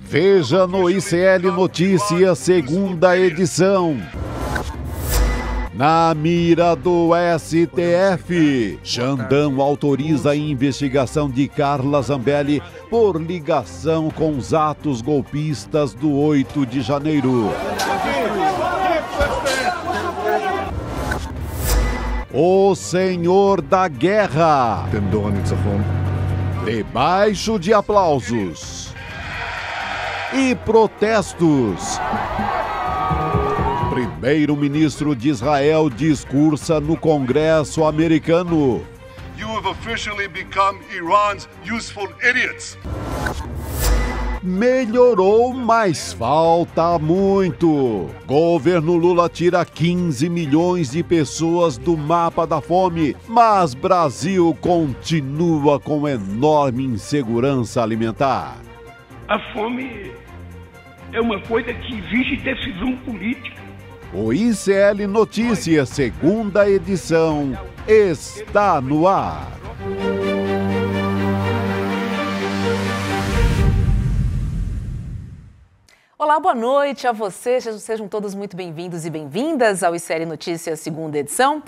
Veja no ICL Notícias, segunda edição. Na mira do STF, Xandão autoriza a investigação de Carla Zambelli por ligação com os atos golpistas do 8 de janeiro. O Senhor da Guerra, debaixo de aplausos e protestos. Primeiro-ministro de Israel discursa no Congresso americano. You have officially become Iran's useful idiots. Melhorou, mas falta muito. Governo Lula tira 15 milhões de pessoas do mapa da fome, mas Brasil continua com enorme insegurança alimentar. A fome é uma coisa que exige decisão política. O ICL Notícias, segunda edição, está no ar. Olá, boa noite a vocês. Sejam todos muito bem-vindos e bem-vindas ao ICL Notícias, segunda edição.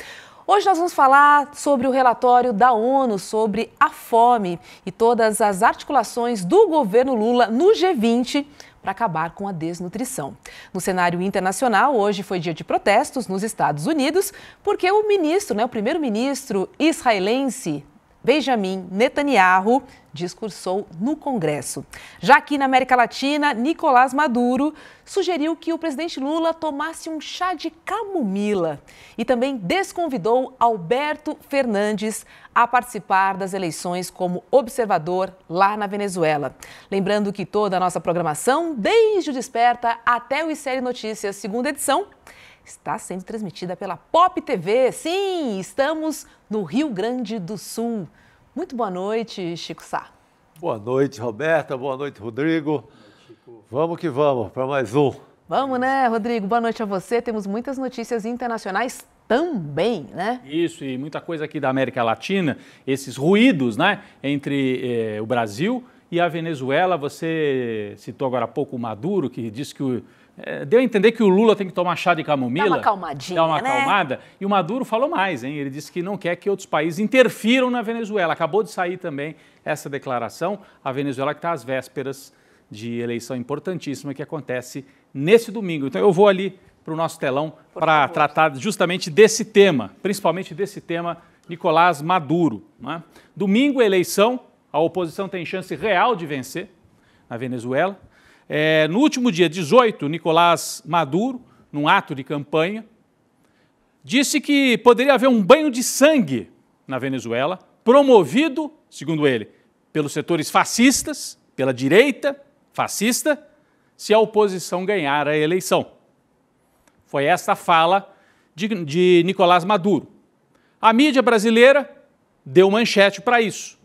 Hoje nós vamos falar sobre o relatório da ONU sobre a fome e todas as articulações do governo Lula no G20 para acabar com a desnutrição. No cenário internacional, hoje foi dia de protestos nos Estados Unidos, porque o primeiro-ministro israelense Benjamin Netanyahu discursou no Congresso. Já aqui na América Latina, Nicolás Maduro sugeriu que o presidente Lula tomasse um chá de camomila e também desconvidou Alberto Fernandes a participar das eleições como observador lá na Venezuela. Lembrando que toda a nossa programação, desde o Desperta até o ICL Notícias, segunda edição, está sendo transmitida pela Pop TV. Sim, estamos no Rio Grande do Sul. Muito boa noite, Chico Sá. Boa noite, Roberta. Boa noite, Rodrigo. Vamos que vamos para mais um. Vamos, né, Rodrigo? Boa noite a você. Temos muitas notícias internacionais também, né? Isso, e muita coisa aqui da América Latina, esses ruídos, né, entre o Brasil e a Venezuela. Você citou agora há pouco o Maduro, que disse que deu a entender que o Lula tem que tomar chá de camomila. Dá uma acalmadinha, Dá uma né? acalmada. E o Maduro falou mais, hein? Ele disse que não quer que outros países interfiram na Venezuela. Acabou de sair também essa declaração. A Venezuela que está às vésperas de eleição importantíssima que acontece nesse domingo. Então eu vou ali para o nosso telão para tratar justamente desse tema, principalmente desse tema, Nicolás Maduro, né? Domingo, eleição, a oposição tem chance real de vencer na Venezuela. No último dia 18, Nicolás Maduro, num ato de campanha, disse que poderia haver um banho de sangue na Venezuela, promovido, segundo ele, pelos setores fascistas, pela direita fascista, se a oposição ganhar a eleição. Foi essa a fala de Nicolás Maduro. A mídia brasileira deu manchete para isso.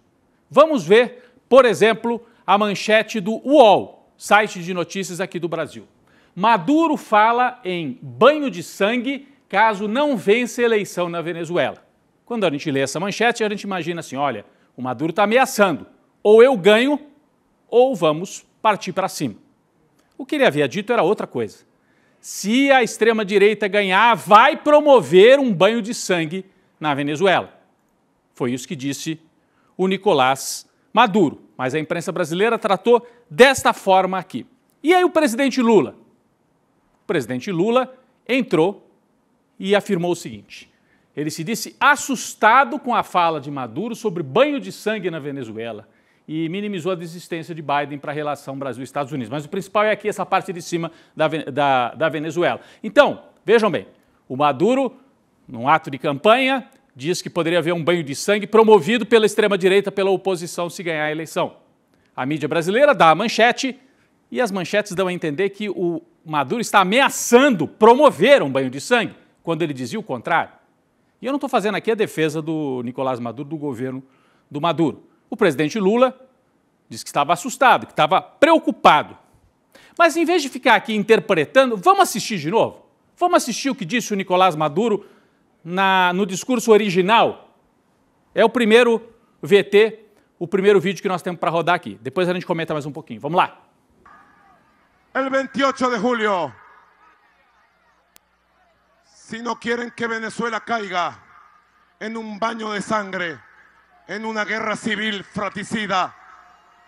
Vamos ver, por exemplo, a manchete do UOL, site de notícias aqui do Brasil. Maduro fala em banho de sangue caso não vença a eleição na Venezuela. Quando a gente lê essa manchete, a gente imagina assim, olha, o Maduro está ameaçando, ou eu ganho, ou vamos partir para cima. O que ele havia dito era outra coisa. Se a extrema-direita ganhar, vai promover um banho de sangue na Venezuela. Foi isso que disse o Nicolás Maduro. Mas a imprensa brasileira tratou desta forma aqui. E aí o presidente Lula? O presidente Lula entrou e afirmou o seguinte. Ele se disse assustado com a fala de Maduro sobre banho de sangue na Venezuela e minimizou a desistência de Biden para a relação Brasil-Estados Unidos. Mas o principal é aqui essa parte de cima da Venezuela. Então, vejam bem, o Maduro, num ato de campanha, diz que poderia haver um banho de sangue promovido pela extrema-direita, pela oposição, se ganhar a eleição. A mídia brasileira dá a manchete e as manchetes dão a entender que o Maduro está ameaçando promover um banho de sangue, quando ele dizia o contrário. E eu não estou fazendo aqui a defesa do Nicolás Maduro, do governo do Maduro. O presidente Lula disse que estava assustado, que estava preocupado. Mas em vez de ficar aqui interpretando, vamos assistir de novo? Vamos assistir o que disse o Nicolás Maduro no discurso original. É o primeiro VT, o primeiro vídeo que nós temos para rodar aqui. Depois a gente comenta mais um pouquinho. Vamos lá. el 28 de julio. Si no quieren que Venezuela caiga en un baño de sangre, en una guerra civil fratricida,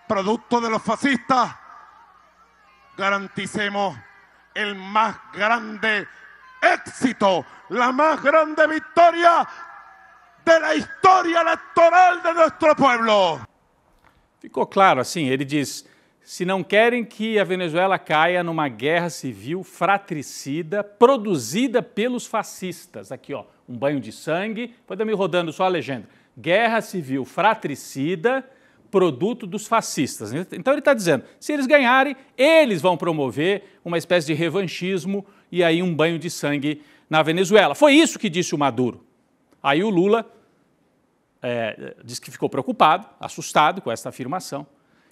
producto de los fascistas, garanticemos el más grande éxito, la más grande victoria de la história eleitoral de nosso pueblo. Ficou claro, assim, ele diz, se não querem que a Venezuela caia numa guerra civil fratricida produzida pelos fascistas, aqui ó, um banho de sangue, pode me rodando só a legenda, guerra civil fratricida, produto dos fascistas. Então ele está dizendo, se eles ganharem, eles vão promover uma espécie de revanchismo e aí um banho de sangue na Venezuela. Foi isso que disse o Maduro. Aí o Lula disse que ficou preocupado, assustado com essa afirmação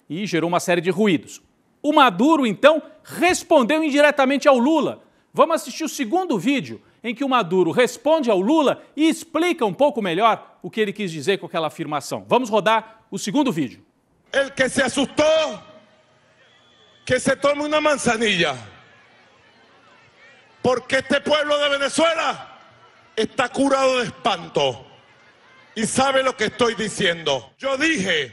e gerou uma série de ruídos. O Maduro, então, respondeu indiretamente ao Lula. Vamos assistir o segundo vídeo em que o Maduro responde ao Lula e explica um pouco melhor o que ele quis dizer com aquela afirmação. Vamos rodar o segundo vídeo. El que se assustou, que se tome uma manzanilla, porque este pueblo de Venezuela está curado de espanto y sabe lo que estoy diciendo. Yo dije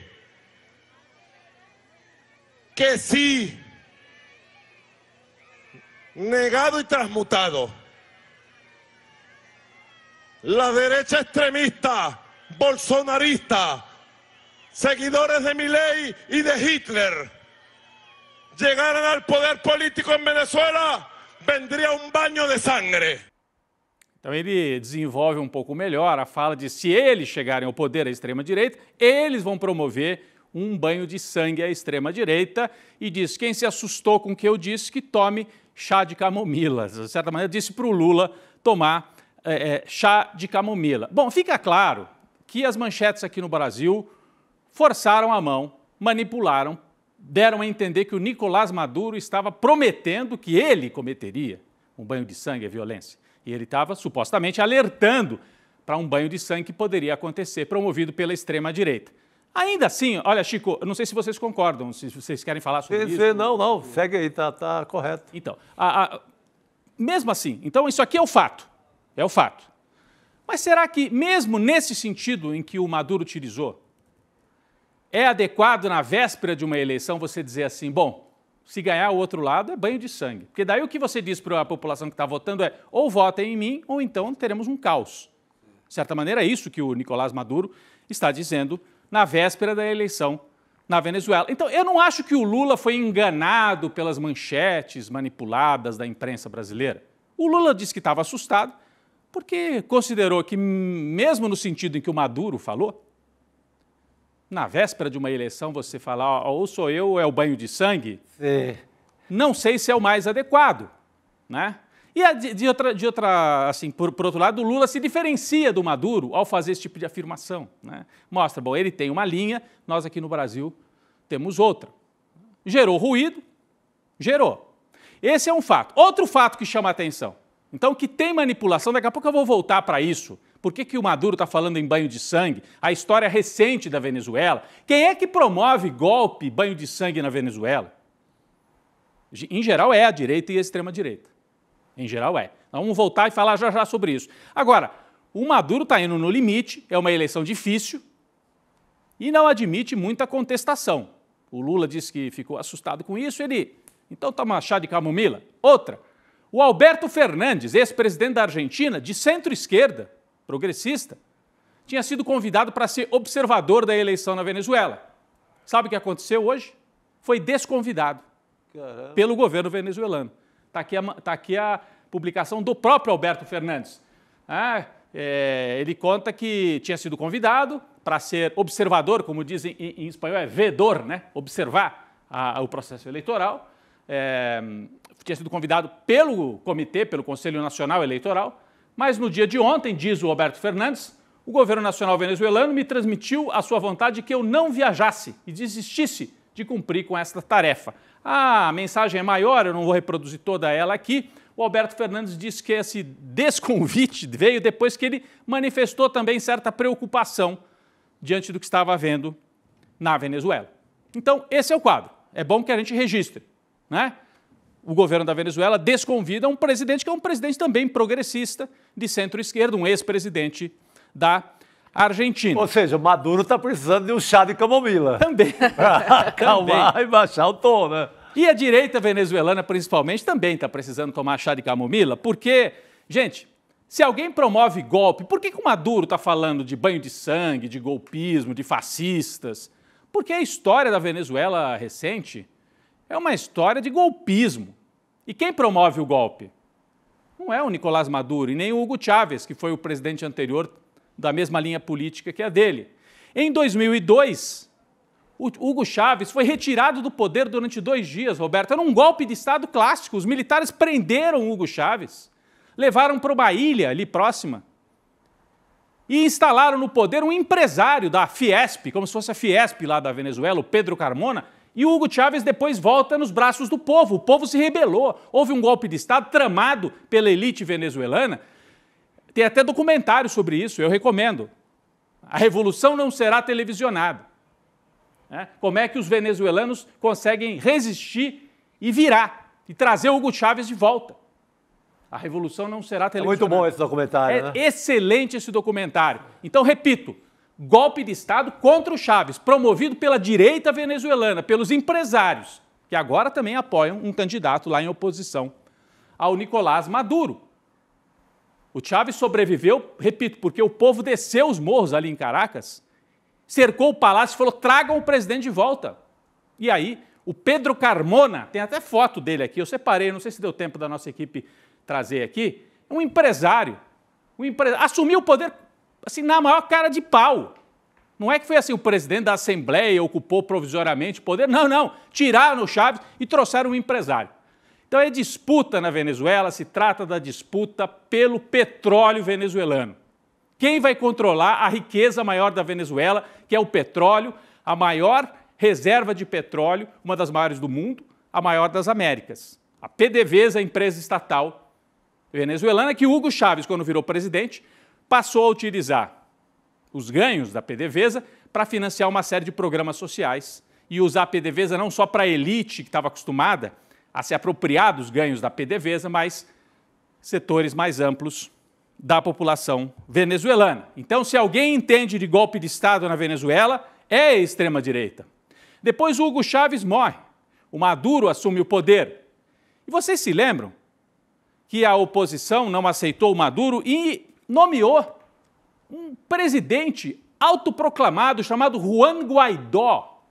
que sí, negado y transmutado, la derecha extremista, bolsonarista, seguidores de Milei y de Hitler, llegaran al poder político en Venezuela, vendría un baño de sangre. Então ele desenvolve um pouco melhor a fala de se eles chegarem ao poder à extrema-direita, eles vão promover um banho de sangue à extrema-direita e diz, quem se assustou com o que eu disse, que tome chá de camomila. De certa maneira, disse para o Lula tomar chá de camomila. Bom, fica claro que as manchetes aqui no Brasil forçaram a mão, manipularam, deram a entender que o Nicolás Maduro estava prometendo que ele cometeria um banho de sangue, a violência. E ele estava supostamente alertando para um banho de sangue que poderia acontecer, promovido pela extrema-direita. Ainda assim, olha, Chico, eu não sei se vocês concordam, se vocês querem falar sobre isso. Não, segue aí, tá correto. Então, mesmo assim, então isso aqui é o fato, Mas será que, mesmo nesse sentido em que o Maduro utilizou, é adequado na véspera de uma eleição você dizer assim, bom, se ganhar o outro lado é banho de sangue. Porque daí o que você diz para a população que está votando é ou votem em mim ou então teremos um caos. De certa maneira é isso que o Nicolás Maduro está dizendo na véspera da eleição na Venezuela. Então eu não acho que o Lula foi enganado pelas manchetes manipuladas da imprensa brasileira. O Lula disse que estava assustado porque considerou que mesmo no sentido em que o Maduro falou, na véspera de uma eleição, você falar ou sou eu ou é o banho de sangue, não sei se é o mais adequado, né? E de outra assim, por outro lado, o Lula se diferencia do Maduro ao fazer esse tipo de afirmação, né? Mostra, bom, ele tem uma linha, nós aqui no Brasil temos outra. Gerou ruído? Gerou. Esse é um fato. Outro fato que chama a atenção. Então, que tem manipulação, daqui a pouco eu vou voltar para isso. Por que o Maduro está falando em banho de sangue? A história recente da Venezuela. Quem é que promove golpe, banho de sangue na Venezuela? Em geral é a direita e a extrema-direita. Em geral é. Então, vamos voltar e falar já sobre isso. Agora, o Maduro está indo no limite, é uma eleição difícil e não admite muita contestação. O Lula disse que ficou assustado com isso, então toma chá de camomila. Outra, o Alberto Fernandes, ex-presidente da Argentina, de centro-esquerda, progressista, tinha sido convidado para ser observador da eleição na Venezuela. Sabe o que aconteceu hoje? Foi desconvidado pelo governo venezuelano. Está aqui a publicação do próprio Alberto Fernandes. Ele conta que tinha sido convidado para ser observador, como dizem em espanhol, é vedor, né? Observar o processo eleitoral. Tinha sido convidado pelo comitê, pelo Conselho Nacional Eleitoral, mas no dia de ontem, diz o Alberto Fernandes, o governo nacional venezuelano me transmitiu a sua vontade de que eu não viajasse e desistisse de cumprir com essa tarefa. A mensagem é maior, eu não vou reproduzir toda ela aqui. O Alberto Fernandes disse que esse desconvite veio depois que ele manifestou também certa preocupação diante do que estava havendo na Venezuela. Então, esse é o quadro. É bom que a gente registre, né? o governo da Venezuela desconvida um presidente que é um presidente também progressista, de centro-esquerda, um ex-presidente da Argentina. Ou seja, Maduro está precisando de um chá de camomila. Também. Para acalmar e baixar o tom, né? E a direita venezuelana, principalmente, também está precisando tomar chá de camomila, porque, gente, se alguém promove golpe, por que o Maduro está falando de banho de sangue, de golpismo, de fascistas? Porque a história da Venezuela recente é uma história de golpismo. E quem promove o golpe? Não é o Nicolás Maduro e nem o Hugo Chávez, que foi o presidente anterior da mesma linha política que a dele. Em 2002, o Hugo Chávez foi retirado do poder durante 2 dias, Roberto. Era um golpe de Estado clássico. Os militares prenderam o Hugo Chávez, levaram para uma ilha ali próxima e instalaram no poder um empresário da Fiesp, como se fosse a Fiesp lá da Venezuela, o Pedro Carmona, e o Hugo Chávez depois volta nos braços do povo. O povo se rebelou. Houve um golpe de Estado tramado pela elite venezuelana. Tem até documentário sobre isso, eu recomendo. A revolução não será televisionada. Como é que os venezuelanos conseguem resistir e virar, e trazer o Hugo Chávez de volta. A revolução não será televisionada. É muito bom esse documentário, né? Excelente esse documentário. Então, repito, golpe de Estado contra o Chávez, promovido pela direita venezuelana, pelos empresários, que agora também apoiam um candidato lá em oposição ao Nicolás Maduro. O Chávez sobreviveu, repito, porque o povo desceu os morros ali em Caracas, cercou o palácio e falou, tragam o presidente de volta. E aí, o Pedro Carmona, tem até foto dele aqui, eu separei, não sei se deu tempo da nossa equipe trazer aqui, um empresário assumiu o poder assim, na maior cara de pau. Não é que foi assim, o presidente da Assembleia ocupou provisoriamente o poder, não, tiraram o Chávez e trouxeram um empresário. Então é disputa na Venezuela, se trata da disputa pelo petróleo venezuelano. Quem vai controlar a riqueza maior da Venezuela, que é o petróleo, a maior reserva de petróleo, uma das maiores do mundo, a maior das Américas. A PDVSA, a empresa estatal venezuelana, que Hugo Chávez, quando virou presidente, passou a utilizar os ganhos da PDVSA para financiar uma série de programas sociais e usar a PDVSA não só para a elite que estava acostumada a se apropriar dos ganhos da PDVSA, mas setores mais amplos da população venezuelana. Então, se alguém entende de golpe de Estado na Venezuela, é a extrema-direita. Depois o Hugo Chávez morre, o Maduro assume o poder. E vocês se lembram que a oposição não aceitou o Maduro e nomeou um presidente autoproclamado chamado Juan Guaidó,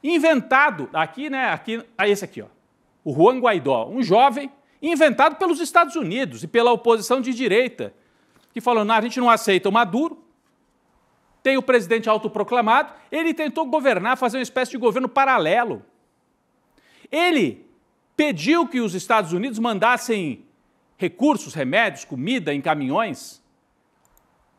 inventado, esse aqui, ó, o Juan Guaidó, um jovem inventado pelos Estados Unidos e pela oposição de direita, que falou, não, a gente não aceita o Maduro, tem o presidente autoproclamado, ele tentou governar, fazer uma espécie de governo paralelo. Ele pediu que os Estados Unidos mandassem recursos, remédios, comida em caminhões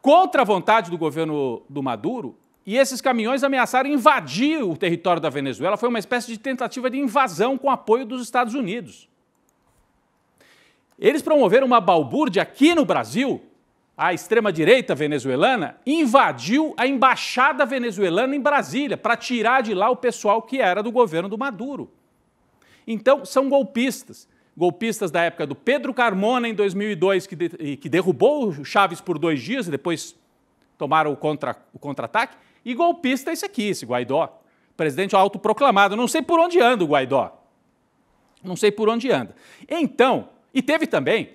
contra a vontade do governo do Maduro, e esses caminhões ameaçaram invadir o território da Venezuela. Foi uma espécie de tentativa de invasão com apoio dos Estados Unidos. Eles promoveram uma balbúrdia aqui no Brasil. A extrema-direita venezuelana invadiu a embaixada venezuelana em Brasília para tirar de lá o pessoal que era do governo do Maduro. Então, são golpistas. Golpistas da época do Pedro Carmona, em 2002, que derrubou o Chávez por 2 dias e depois tomaram o contra-ataque. E golpista é esse Guaidó, presidente autoproclamado. Não sei por onde anda o Guaidó. Não sei por onde anda. Então, e teve também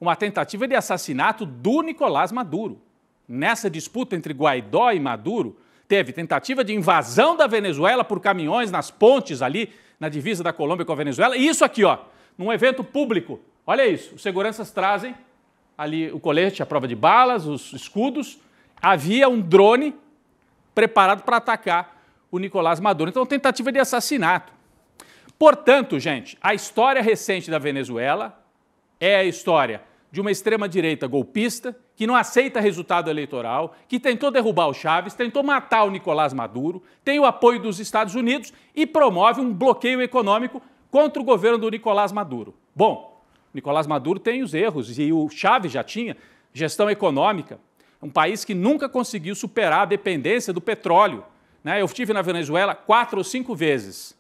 uma tentativa de assassinato do Nicolás Maduro. Nessa disputa entre Guaidó e Maduro, teve tentativa de invasão da Venezuela por caminhões nas pontes ali, na divisa da Colômbia com a Venezuela. E isso aqui, ó, num evento público. Olha isso, os seguranças trazem ali o colete, a prova de balas, os escudos. Havia um drone preparado para atacar o Nicolás Maduro. Então, tentativa de assassinato. Portanto, gente, a história recente da Venezuela é a história de uma extrema-direita golpista que não aceita resultado eleitoral, que tentou derrubar o Chávez, tentou matar o Nicolás Maduro, tem o apoio dos Estados Unidos e promove um bloqueio econômico contra o governo do Nicolás Maduro. Bom, o Nicolás Maduro tem os erros e o Chávez já tinha gestão econômica, um país que nunca conseguiu superar a dependência do petróleo. Eu estive na Venezuela 4 ou 5 vezes.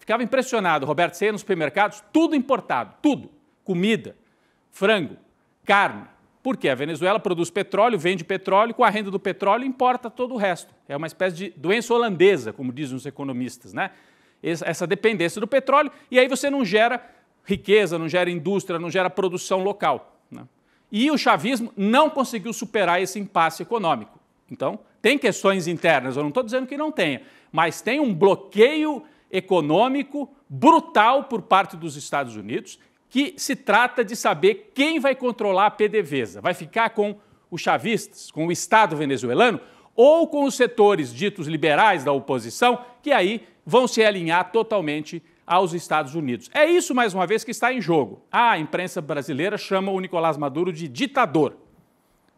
Ficava impressionado, Roberto, você ia nos supermercados, tudo importado, tudo. Comida, frango, carne. Por quê? A Venezuela produz petróleo, vende petróleo, com a renda do petróleo importa todo o resto. É uma espécie de doença holandesa, como dizem os economistas, né? Essa dependência do petróleo, e aí você não gera riqueza, não gera indústria, não gera produção local, né? E o chavismo não conseguiu superar esse impasse econômico. Então, tem questões internas, eu não estou dizendo que não tenha, mas tem um bloqueio econômico brutal por parte dos Estados Unidos, que se trata de saber quem vai controlar a PDVSA. Vai ficar com os chavistas, com o Estado venezuelano, ou com os setores ditos liberais da oposição, que aí vão se alinhar totalmente aos Estados Unidos. É isso, mais uma vez, que está em jogo. A imprensa brasileira chama o Nicolás Maduro de ditador.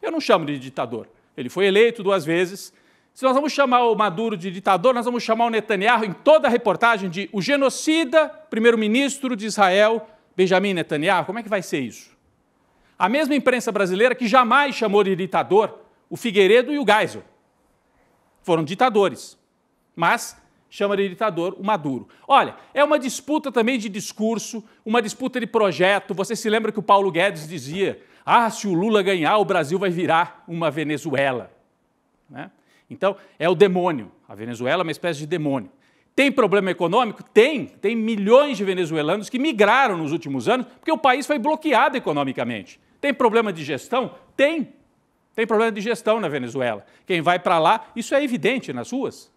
Eu não chamo de ditador. Ele foi eleito 2 vezes. Se nós vamos chamar o Maduro de ditador, nós vamos chamar o Netanyahu, em toda a reportagem, de o genocida primeiro-ministro de Israel, Benjamin Netanyahu. Como é que vai ser isso? A mesma imprensa brasileira que jamais chamou de ditador o Figueiredo e o Geisel. Foram ditadores, mas chama de ditador o Maduro. Olha, é uma disputa também de discurso, uma disputa de projeto. Você se lembra que o Paulo Guedes dizia: se o Lula ganhar, o Brasil vai virar uma Venezuela, né? Então, é o demônio. A Venezuela é uma espécie de demônio. Tem problema econômico? Tem milhões de venezuelanos que migraram nos últimos anos porque o país foi bloqueado economicamente. Tem problema de gestão? Tem problema de gestão na Venezuela. Quem vai para lá, isso é evidente nas ruas.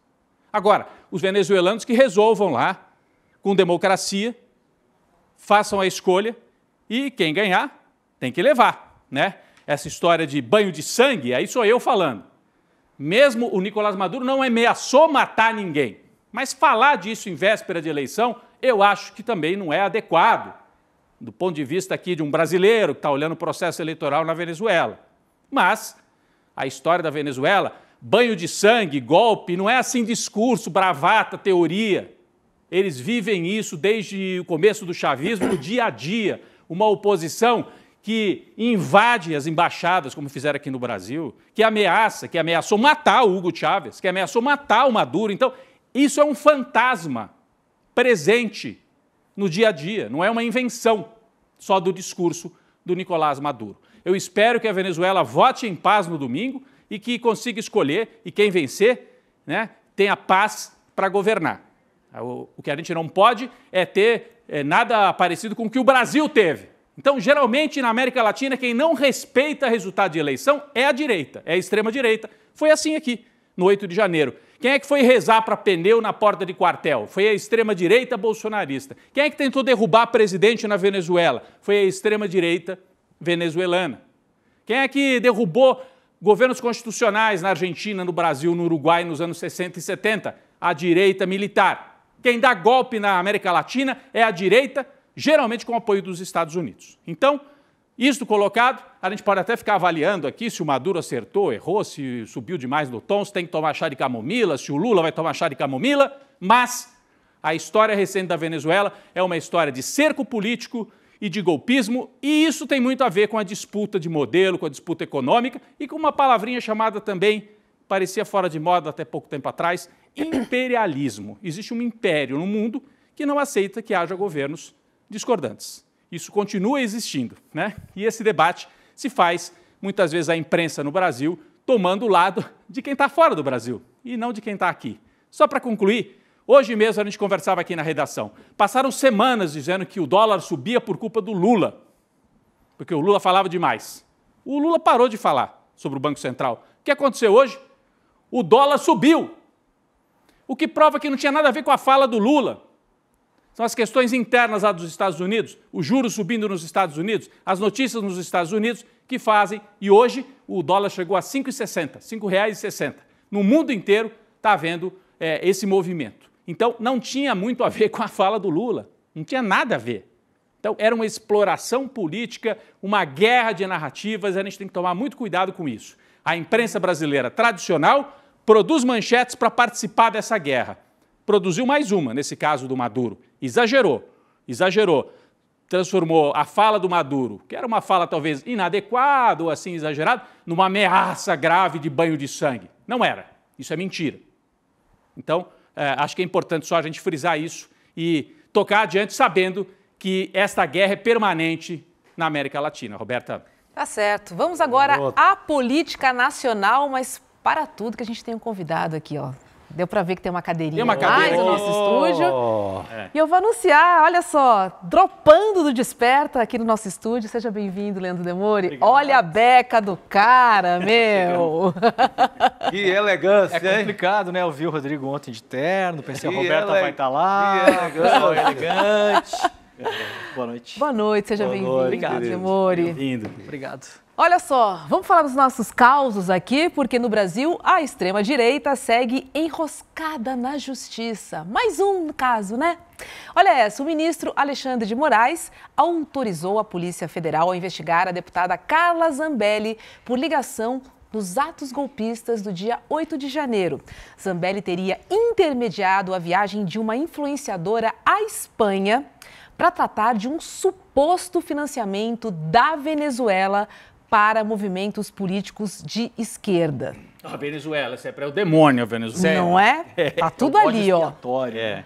Agora, os venezuelanos que resolvam lá, com democracia, façam a escolha e quem ganhar tem que levar, né? Essa história de banho de sangue, aí sou eu falando. Mesmo o Nicolás Maduro não ameaçou matar ninguém, mas falar disso em véspera de eleição, eu acho que também não é adequado, do ponto de vista aqui de um brasileiro que está olhando o processo eleitoral na Venezuela. Mas a história da Venezuela, banho de sangue, golpe, não é assim discurso, bravata, teoria. Eles vivem isso desde o começo do chavismo, no dia a dia. Uma oposição que invade as embaixadas, como fizeram aqui no Brasil, que ameaçou matar o Hugo Chávez, que ameaçou matar o Maduro. Então, isso é um fantasma presente no dia a dia, não é uma invenção só do discurso do Nicolás Maduro. Eu espero que a Venezuela vote em paz no domingo e que consiga escolher, e quem vencer, né, tenha paz para governar. O que a gente não pode é ter nada parecido com o que o Brasil teve. Então, geralmente, na América Latina, quem não respeita resultado de eleição é a direita, é a extrema-direita. Foi assim aqui, no 8 de janeiro. Quem é que foi rezar para pneu na porta de quartel? Foi a extrema-direita bolsonarista. Quem é que tentou derrubar presidente na Venezuela? Foi a extrema-direita venezuelana. Quem é que derrubou governos constitucionais na Argentina, no Brasil, no Uruguai, nos anos 60 e 70? A direita militar. Quem dá golpe na América Latina é a direita, geralmente com o apoio dos Estados Unidos. Então, isto colocado, a gente pode até ficar avaliando aqui se o Maduro acertou, errou, se subiu demais no tom, se tem que tomar chá de camomila, se o Lula vai tomar chá de camomila, mas a história recente da Venezuela é uma história de cerco político e de golpismo, e isso tem muito a ver com a disputa de modelo, com a disputa econômica e com uma palavrinha chamada também, parecia fora de moda até pouco tempo atrás, imperialismo. Existe um império no mundo que não aceita que haja governos discordantes. Isso continua existindo, né? E esse debate se faz, muitas vezes, a imprensa no Brasil tomando o lado de quem está fora do Brasil e não de quem está aqui. Só para concluir, hoje mesmo a gente conversava aqui na redação. Passaram semanas dizendo que o dólar subia por culpa do Lula, porque o Lula falava demais. O Lula parou de falar sobre o Banco Central. O que aconteceu hoje? O dólar subiu, o que prova que não tinha nada a ver com a fala do Lula. São as questões internas lá dos Estados Unidos, os juros subindo nos Estados Unidos, as notícias nos Estados Unidos que fazem, e hoje o dólar chegou a R$ 5,60, R$ 5,60. No mundo inteiro está havendo esse movimento. Então, não tinha muito a ver com a fala do Lula, não tinha nada a ver. Então, era uma exploração política, uma guerra de narrativas, a gente tem que tomar muito cuidado com isso. A imprensa brasileira tradicional produz manchetes para participar dessa guerra. Produziu mais uma, nesse caso do Maduro. Exagerou, transformou a fala do Maduro, que era uma fala talvez inadequada ou assim exagerada, numa ameaça grave de banho de sangue. Não era, isso é mentira. Então, acho que é importante só a gente frisar isso e tocar adiante sabendo que esta guerra é permanente na América Latina. Roberta. Tá certo. Vamos agora à política nacional, mas para tudo que a gente tem um convidado aqui, ó. Deu para ver que tem uma cadeirinha mais no nosso estúdio. E eu vou anunciar, olha só, dropando do Desperta aqui no nosso estúdio. Seja bem-vindo, Leandro Demore. Obrigado. Olha a beca do cara, meu. Que elegância, hein? É complicado, né? Eu vi o Rodrigo ontem de terno, pensei a Roberta vai estar lá. Que elegante. Boa noite. Boa noite, seja bem-vindo. Obrigado, Demore. Bem-vindo. Obrigado. Olha só, vamos falar dos nossos causos aqui, porque no Brasil a extrema-direita segue enroscada na justiça. Mais um caso, né? Olha essa, o ministro Alexandre de Moraes autorizou a Polícia Federal a investigar a deputada Carla Zambelli por ligação nos atos golpistas do dia 8 de janeiro. Zambelli teria intermediado a viagem de uma influenciadora à Espanha para tratar de um suposto financiamento da Venezuela para movimentos políticos de esquerda. A Venezuela, sempre é o demônio, a Venezuela. Não é? Tá tudo ali, ó.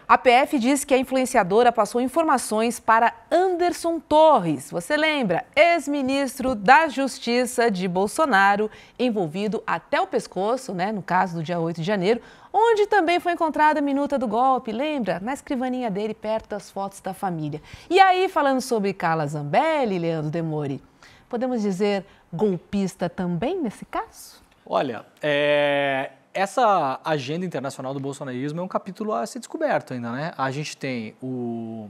A PF diz que a influenciadora passou informações para Anderson Torres, você lembra? Ex-ministro da Justiça de Bolsonaro, envolvido até o pescoço, né, no caso do dia 8 de janeiro, onde também foi encontrada a minuta do golpe, lembra? Na escrivaninha dele, perto das fotos da família. E aí, falando sobre Carla Zambelli, Leandro Demore, podemos dizer golpista também nesse caso? Olha, essa agenda internacional do bolsonarismo é um capítulo a ser descoberto ainda, né? A gente tem o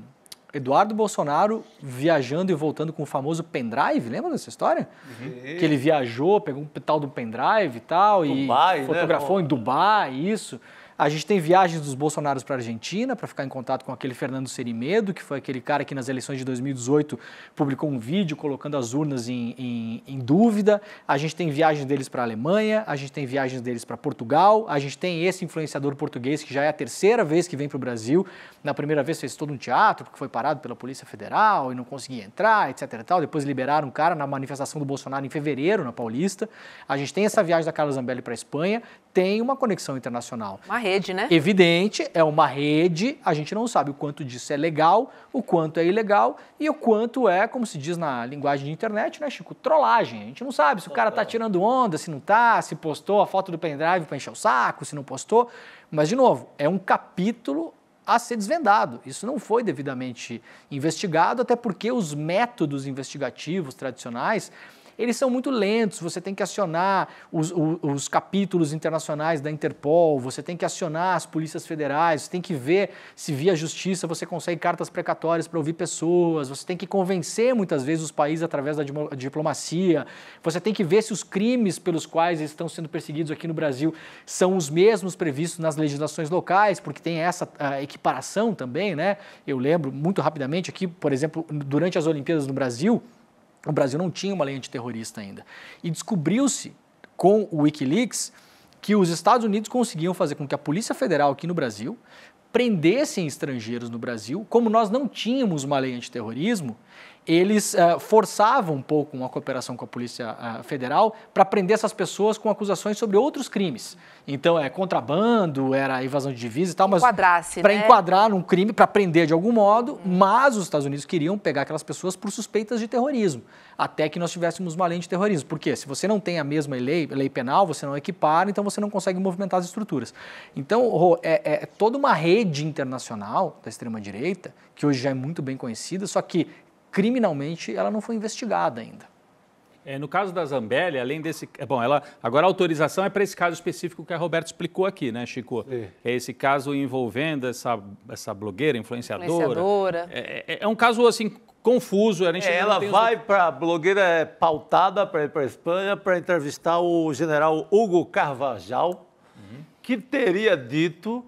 Eduardo Bolsonaro viajando e voltando com o famoso pendrive, lembra dessa história? Que ele viajou, pegou um tal do pendrive e tal, Dubai, e fotografou, né? Em Dubai, isso. A gente tem viagens dos Bolsonaros para a Argentina para ficar em contato com aquele Fernando Serimedo, que foi aquele cara que nas eleições de 2018 publicou um vídeo colocando as urnas em dúvida. A gente tem viagens deles para a Alemanha, a gente tem viagens deles para Portugal, a gente tem esse influenciador português que já é a terceira vez que vem para o Brasil. Na primeira vez fez todo um teatro, porque foi parado pela Polícia Federal e não conseguia entrar, etc. e tal. Depois liberaram o cara na manifestação do Bolsonaro em fevereiro, na Paulista. A gente tem essa viagem da Carla Zambelli para a Espanha, tem uma conexão internacional. Uma rede, né? Evidente, é uma rede, a gente não sabe o quanto disso é legal, o quanto é ilegal e o quanto é, como se diz na linguagem de internet, né, Chico, trollagem. A gente não sabe se o cara tá tirando onda, se não tá, se postou a foto do pendrive para encher o saco, se não postou. Mas, de novo, é um capítulo a ser desvendado. Isso não foi devidamente investigado, até porque os métodos investigativos tradicionais, eles são muito lentos, você tem que acionar os capítulos internacionais da Interpol, você tem que acionar as polícias federais, você tem que ver se via justiça você consegue cartas precatórias para ouvir pessoas, você tem que convencer muitas vezes os países através da diplomacia, você tem que ver se os crimes pelos quais eles estão sendo perseguidos aqui no Brasil são os mesmos previstos nas legislações locais, porque tem essa equiparação também, né? Eu lembro muito rapidamente aqui, por exemplo, durante as Olimpíadas no Brasil, o Brasil não tinha uma lei antiterrorista ainda. E descobriu-se com o Wikileaks que os Estados Unidos conseguiam fazer com que a Polícia Federal aqui no Brasil prendessem estrangeiros no Brasil. Como nós não tínhamos uma lei antiterrorismo, eles forçavam um pouco uma cooperação com a Polícia Federal para prender essas pessoas com acusações sobre outros crimes. Então, contrabando, era evasão de divisa e tal, mas para enquadrar num crime, para prender de algum modo, mas os Estados Unidos queriam pegar aquelas pessoas por suspeitas de terrorismo, até que nós tivéssemos uma lei de terrorismo. Por quê? Se você não tem a mesma lei penal, você não equipara, então você não consegue movimentar as estruturas. Então, é toda uma rede internacional da extrema-direita, que hoje já é muito bem conhecida, só que criminalmente ela não foi investigada ainda. No caso da Zambelli, além desse... agora a autorização é para esse caso específico que a Roberta explicou aqui, né, Chico? Sim. É esse caso envolvendo essa blogueira, influenciadora. É um caso, assim, confuso. A gente ela vai para... A blogueira pautada para ir para a Espanha para entrevistar o general Hugo Carvajal, que teria dito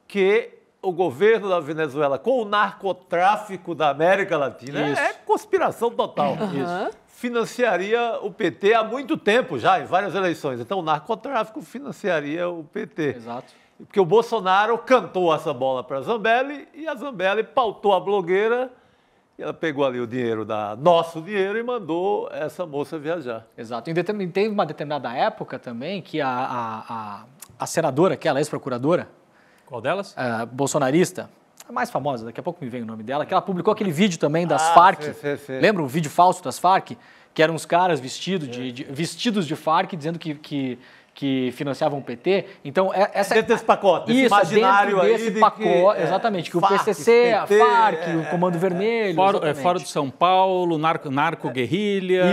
que o governo da Venezuela com o narcotráfico da América Latina é conspiração total. Isso. Financiaria o PT há muito tempo já, em várias eleições. Então, o narcotráfico financiaria o PT. Exato. Porque o Bolsonaro cantou essa bola para a Zambelli e a Zambelli pautou a blogueira e ela pegou ali o dinheiro, nosso dinheiro, e mandou essa moça viajar. Exato. E teve uma determinada época também que a senadora, aquela ex-procuradora, qual delas? Bolsonarista, a mais famosa, daqui a pouco me vem o nome dela, que ela publicou aquele vídeo também das Farc. Lembra um vídeo falso das Farc? Que eram uns caras vestidos de Farc dizendo que financiavam o PT. Então, dentro desse pacote, desse imaginário aí desse pacote, exatamente, que FARC, o PCC, a PT, Farc, o Comando Vermelho... Fora de São Paulo, narco-guerrilha,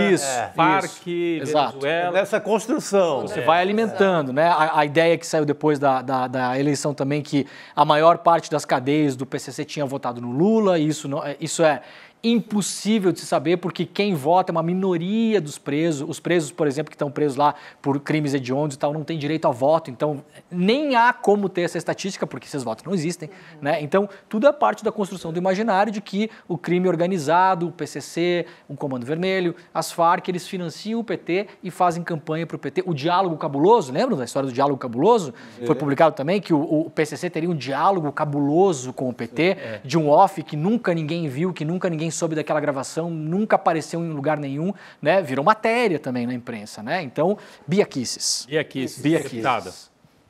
Farc, Venezuela. Nessa construção. Você vai alimentando, né? A ideia que saiu depois da eleição também, que a maior parte das cadeias do PCC tinha votado no Lula, e isso é impossível de se saber, porque quem vota é uma minoria dos presos. Os presos, por exemplo, que estão presos lá por crimes hediondos e tal, não têm direito a voto. Então, nem há como ter essa estatística, porque esses votos não existem, né? Então, tudo é parte da construção do imaginário de que o crime organizado, o PCC, o Comando Vermelho, as Farc, eles financiam o PT e fazem campanha para o PT. O diálogo cabuloso, lembram da história do diálogo cabuloso? Foi publicado também que o PCC teria um diálogo cabuloso com o PT, de um off que nunca ninguém viu, que nunca ninguém soube daquela gravação, nunca apareceu em lugar nenhum, né? Virou matéria também na imprensa, né? Então, Bia Kicis.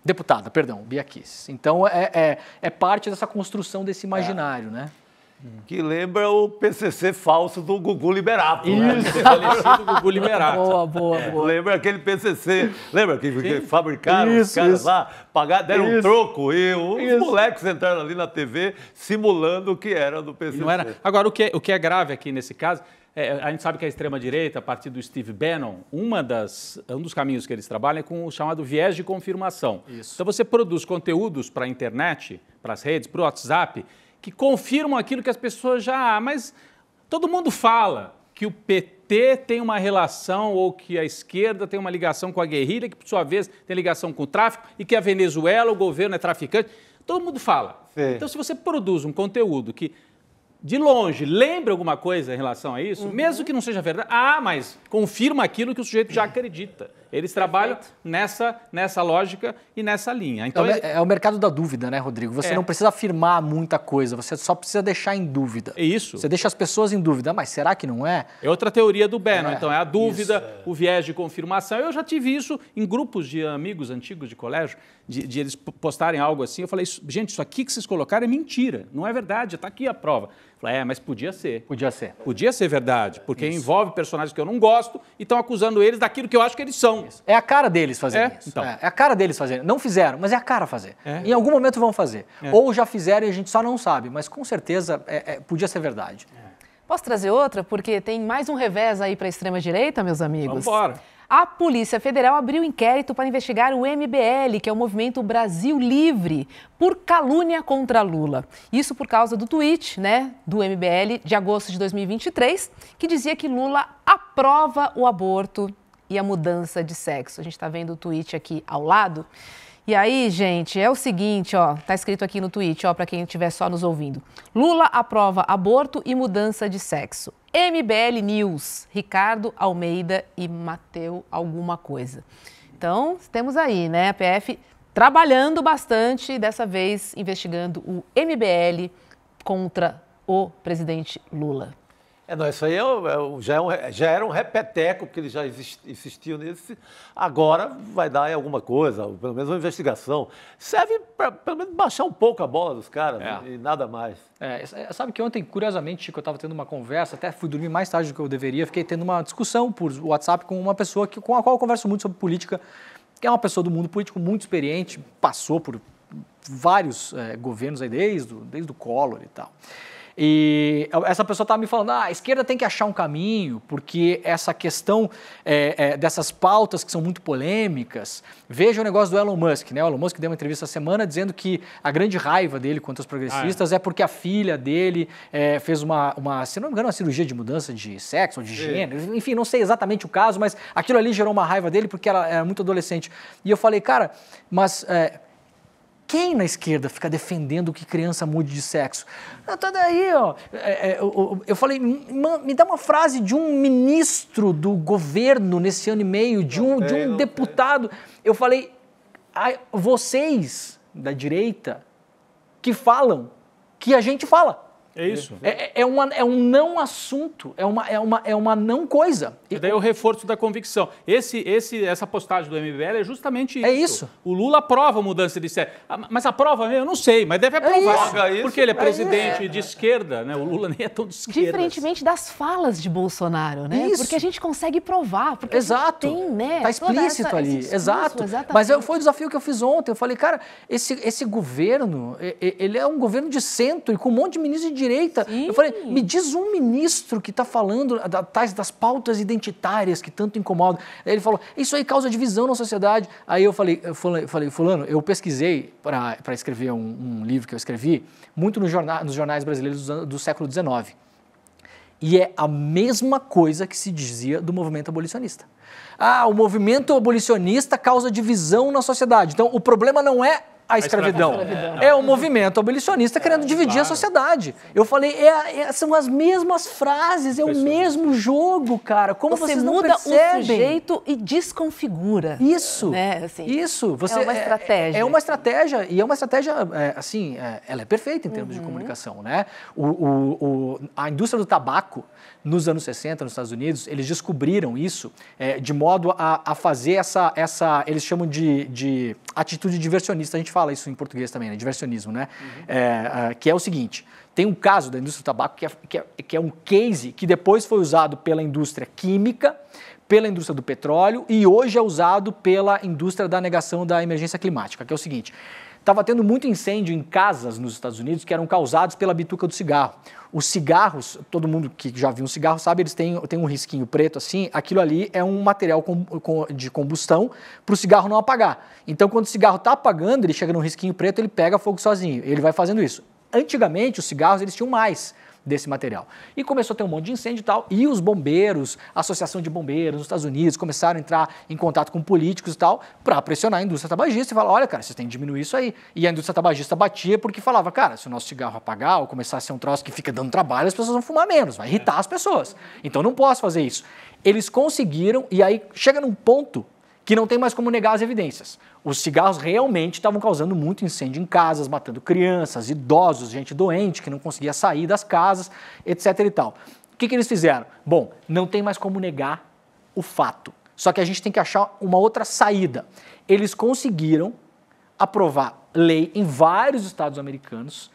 Deputada, perdão, Bia Kicis. Então, é parte dessa construção desse imaginário, né? Que lembra o PCC falso do Gugu Liberato. Isso, falecido Gugu Liberato. Boa. Lembra aquele PCC, lembra que fabricaram os caras lá, deram um troco e os moleques entraram ali na TV simulando que era do PCC. Não era. Agora, o que é grave aqui nesse caso, a gente sabe que a extrema-direita, a partir do Steve Bannon, um dos caminhos que eles trabalham é com o chamado viés de confirmação. Isso. Então, você produz conteúdos para a internet, para as redes, para o WhatsApp, que confirmam aquilo que as pessoas já... Mas todo mundo fala que o PT tem uma relação ou que a esquerda tem uma ligação com a guerrilha, que por sua vez tem ligação com o tráfico e que a Venezuela, o governo é traficante. Todo mundo fala. Sim. Então, se você produz um conteúdo que, de longe, lembra alguma coisa em relação a isso, mesmo que não seja verdade, mas confirma aquilo que o sujeito já acredita. Eles trabalham nessa lógica e nessa linha. Então, é o mercado da dúvida, né, Rodrigo? Você não precisa afirmar muita coisa, você só precisa deixar em dúvida. É isso. Você deixa as pessoas em dúvida, mas será que não é? É outra teoria do Bannon. Então, é a dúvida, o viés de confirmação. Eu já tive isso em grupos de amigos antigos de colégio, de eles postarem algo assim. Eu falei, gente, isso aqui que vocês colocaram é mentira, não é verdade, está aqui a prova. Eu falei, mas podia ser. Podia ser. Podia ser verdade, porque envolve personagens que eu não gosto e estão acusando eles daquilo que eu acho que eles são. Isso. É a cara deles fazerem isso. Então. É a cara deles fazerem. Não fizeram, mas é a cara fazer. Em algum momento vão fazer. Ou já fizeram e a gente só não sabe, mas com certeza podia ser verdade. Posso trazer outra? Porque tem mais um revés aí para a extrema-direita, meus amigos. Vamos embora. A Polícia Federal abriu inquérito para investigar o MBL, que é o Movimento Brasil Livre, por calúnia contra Lula. Isso por causa do tweet, do MBL de agosto de 2023, que dizia que Lula aprova o aborto e a mudança de sexo. A gente está vendo o tweet aqui ao lado. E aí, gente, é o seguinte, tá escrito aqui no tweet, para quem estiver só nos ouvindo. Lula aprova aborto e mudança de sexo. MBL News, Ricardo Almeida e Mateu alguma coisa. Então, temos aí, a PF trabalhando bastante, dessa vez investigando o MBL contra o presidente Lula. Isso aí já era um repeteco, porque ele já insistiu nesse. Agora vai dar em alguma coisa, pelo menos uma investigação. Serve para, pelo menos, baixar um pouco a bola dos caras e nada mais. Sabe que ontem, curiosamente, Chico, eu estava tendo uma conversa, até fui dormir mais tarde do que eu deveria, fiquei tendo uma discussão por WhatsApp com uma pessoa com a qual eu converso muito sobre política, que é uma pessoa do mundo político muito experiente, passou por vários governos aí, desde o Collor e tal. E essa pessoa estava me falando, a esquerda tem que achar um caminho, porque essa questão dessas pautas que são muito polêmicas, veja o negócio do Elon Musk, né? O Elon Musk deu uma entrevista essa semana dizendo que a grande raiva dele contra os progressistas é porque a filha dele fez se não me engano, uma cirurgia de mudança de sexo ou de gênero, enfim, não sei exatamente o caso, mas aquilo ali gerou uma raiva dele porque ela era muito adolescente. E eu falei, cara, mas... quem na esquerda fica defendendo que criança mude de sexo? Tá daí, eu falei, me dá uma frase de um ministro do governo nesse ano e meio, de um deputado. Eu falei, vocês da direita que falam que a gente fala. É isso. É um não assunto, é uma não coisa. E daí o reforço da convicção. Essa postagem do MBL é justamente isso. É isso. O Lula aprova a mudança de sede. Mas aprova mesmo? Eu não sei, mas deve aprovar. Isso. Porque ele é presidente de esquerda, né? O Lula nem é tão de esquerda. Diferentemente das falas de Bolsonaro, né? Isso. Porque a gente consegue provar. Porque Exato. a gente tem, né? Tá explícito ali. Exato. Exatamente. Mas foi o desafio que eu fiz ontem. Eu falei, cara, esse governo, ele é um governo de centro e com um monte de ministros de direita. Sim. Eu falei, me diz um ministro que está falando das pautas identitárias que tanto incomodam. Aí ele falou, isso aí causa divisão na sociedade. Aí eu falei, fulano, eu pesquisei para escrever um livro que eu escrevi, muito nos jornais brasileiros do século XIX. E é a mesma coisa que se dizia do movimento abolicionista. O movimento abolicionista causa divisão na sociedade. Então, o problema não é a escravidão. É o movimento abolicionista querendo dividir a sociedade. Eu falei, são as mesmas frases, é o mesmo jogo, cara. Como você vocês não muda percebem? o sujeito e desconfigura. Isso, né? Assim, isso. É uma estratégia. É uma estratégia, e é uma estratégia, ela é perfeita em termos de comunicação, né? A indústria do tabaco, nos anos 60, nos Estados Unidos, eles descobriram isso de modo a fazer essa eles chamam de atitude diversionista. A gente fala isso em português também, né? Diversionismo, né? Que é o seguinte, tem um caso da indústria do tabaco que é um case que depois foi usado pela indústria química, pela indústria do petróleo e hoje é usado pela indústria da negação da emergência climática, que é o seguinte, estava tendo muito incêndio em casas nos Estados Unidos que eram causados pela bituca do cigarro. Os cigarros, todo mundo que já viu um cigarro sabe, eles têm um risquinho preto assim, aquilo ali é um material de combustão para o cigarro não apagar. Então, quando o cigarro está apagando, ele chega num risquinho preto, ele pega fogo sozinho, ele vai fazendo isso. Antigamente, os cigarros, eles tinham mais desse material. E começou a ter um monte de incêndio e tal, e os bombeiros, a Associação de Bombeiros nos Estados Unidos começaram a entrar em contato com políticos e tal, para pressionar a indústria tabagista e falar, olha, cara, vocês têm que diminuir isso aí. E a indústria tabagista batia porque falava, cara, se o nosso cigarro apagar ou começar a ser um troço que fica dando trabalho, as pessoas vão fumar menos, vai irritar as pessoas. Então não posso fazer isso. Eles conseguiram, e aí chega num ponto que não tem mais como negar as evidências. Os cigarros realmente estavam causando muito incêndio em casas, matando crianças, idosos, gente doente que não conseguia sair das casas, etc. e tal. O que eles fizeram? Bom, não tem mais como negar o fato. Só que a gente tem que achar uma outra saída. Eles conseguiram aprovar lei em vários estados americanos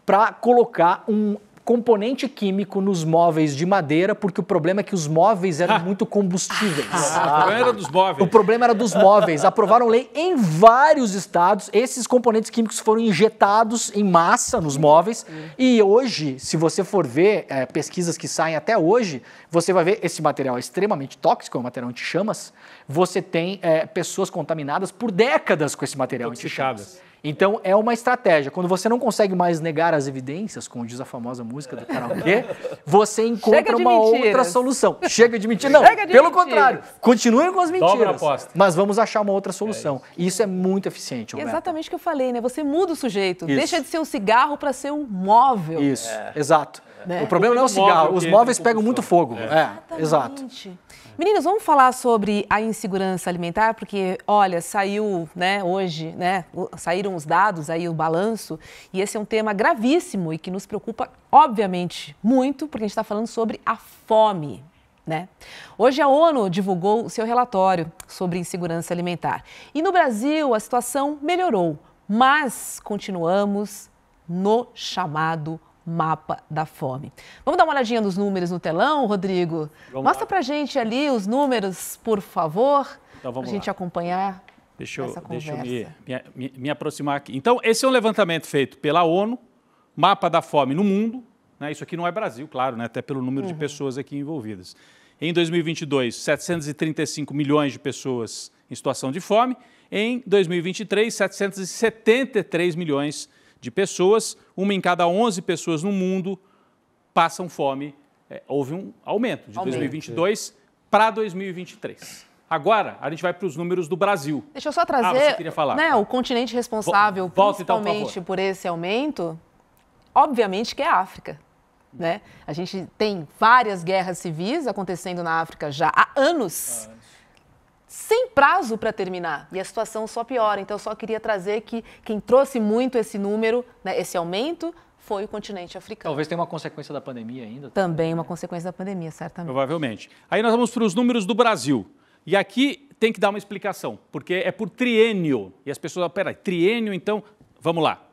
para colocar um componente químico nos móveis de madeira, porque o problema é que os móveis eram muito combustíveis. O problema era dos móveis. O problema era dos móveis. Aprovaram lei em vários estados. Esses componentes químicos foram injetados em massa nos móveis. E hoje, se você for ver pesquisas que saem até hoje, você vai ver esse material é extremamente tóxico, é um material anti-chamas. Você tem pessoas contaminadas por décadas com esse material anti-chamas. Então, é uma estratégia. Quando você não consegue mais negar as evidências, como diz a famosa música do karaokê, você encontra uma outra solução. Chega de mentir. Não, pelo contrário. Continuem com as mentiras. Mas vamos achar uma outra solução. E isso é muito eficiente, Roberto. Exatamente o que eu falei, né? Você muda o sujeito. Isso. Deixa de ser um cigarro para ser um móvel. Isso, exato. Né? O problema não é o cigarro. Os móveis pegam muito fogo. Exato. Meninas, vamos falar sobre a insegurança alimentar, porque, olha, saiu, né, hoje, né, saíram os dados aí, o balanço, e esse é um tema gravíssimo e que nos preocupa, obviamente, muito, porque a gente está falando sobre a fome, né? Hoje a ONU divulgou o seu relatório sobre insegurança alimentar. E no Brasil a situação melhorou, mas continuamos no chamado mapa da fome. Vamos dar uma olhadinha nos números no telão, Rodrigo? Mostra pra gente ali os números, por favor, então, pra gente acompanhar essa conversa. Deixa eu me aproximar aqui. Então, esse é um levantamento feito pela ONU, mapa da fome no mundo, né? Isso aqui não é Brasil, claro, né? Até pelo número de pessoas aqui envolvidas. Em 2022, 735 milhões de pessoas em situação de fome. Em 2023, 773 milhões de pessoas, uma em cada 11 pessoas no mundo passam fome. Houve um aumento de 2022 para 2023. Agora, a gente vai para os números do Brasil. Deixa eu só trazer, você queria falar. Né, o continente responsável principalmente então, por esse aumento, obviamente que é a África. Né? A gente tem várias guerras civis acontecendo na África já há anos. Sem prazo para terminar, e a situação só piora. Então, eu só queria trazer que quem trouxe muito esse número, né, esse aumento, foi o continente africano. Talvez tenha uma consequência da pandemia ainda. Também uma consequência da pandemia, certamente. Provavelmente. Aí nós vamos para os números do Brasil. E aqui tem que dar uma explicação, porque é por triênio. E as pessoas, peraí, triênio, então, vamos lá.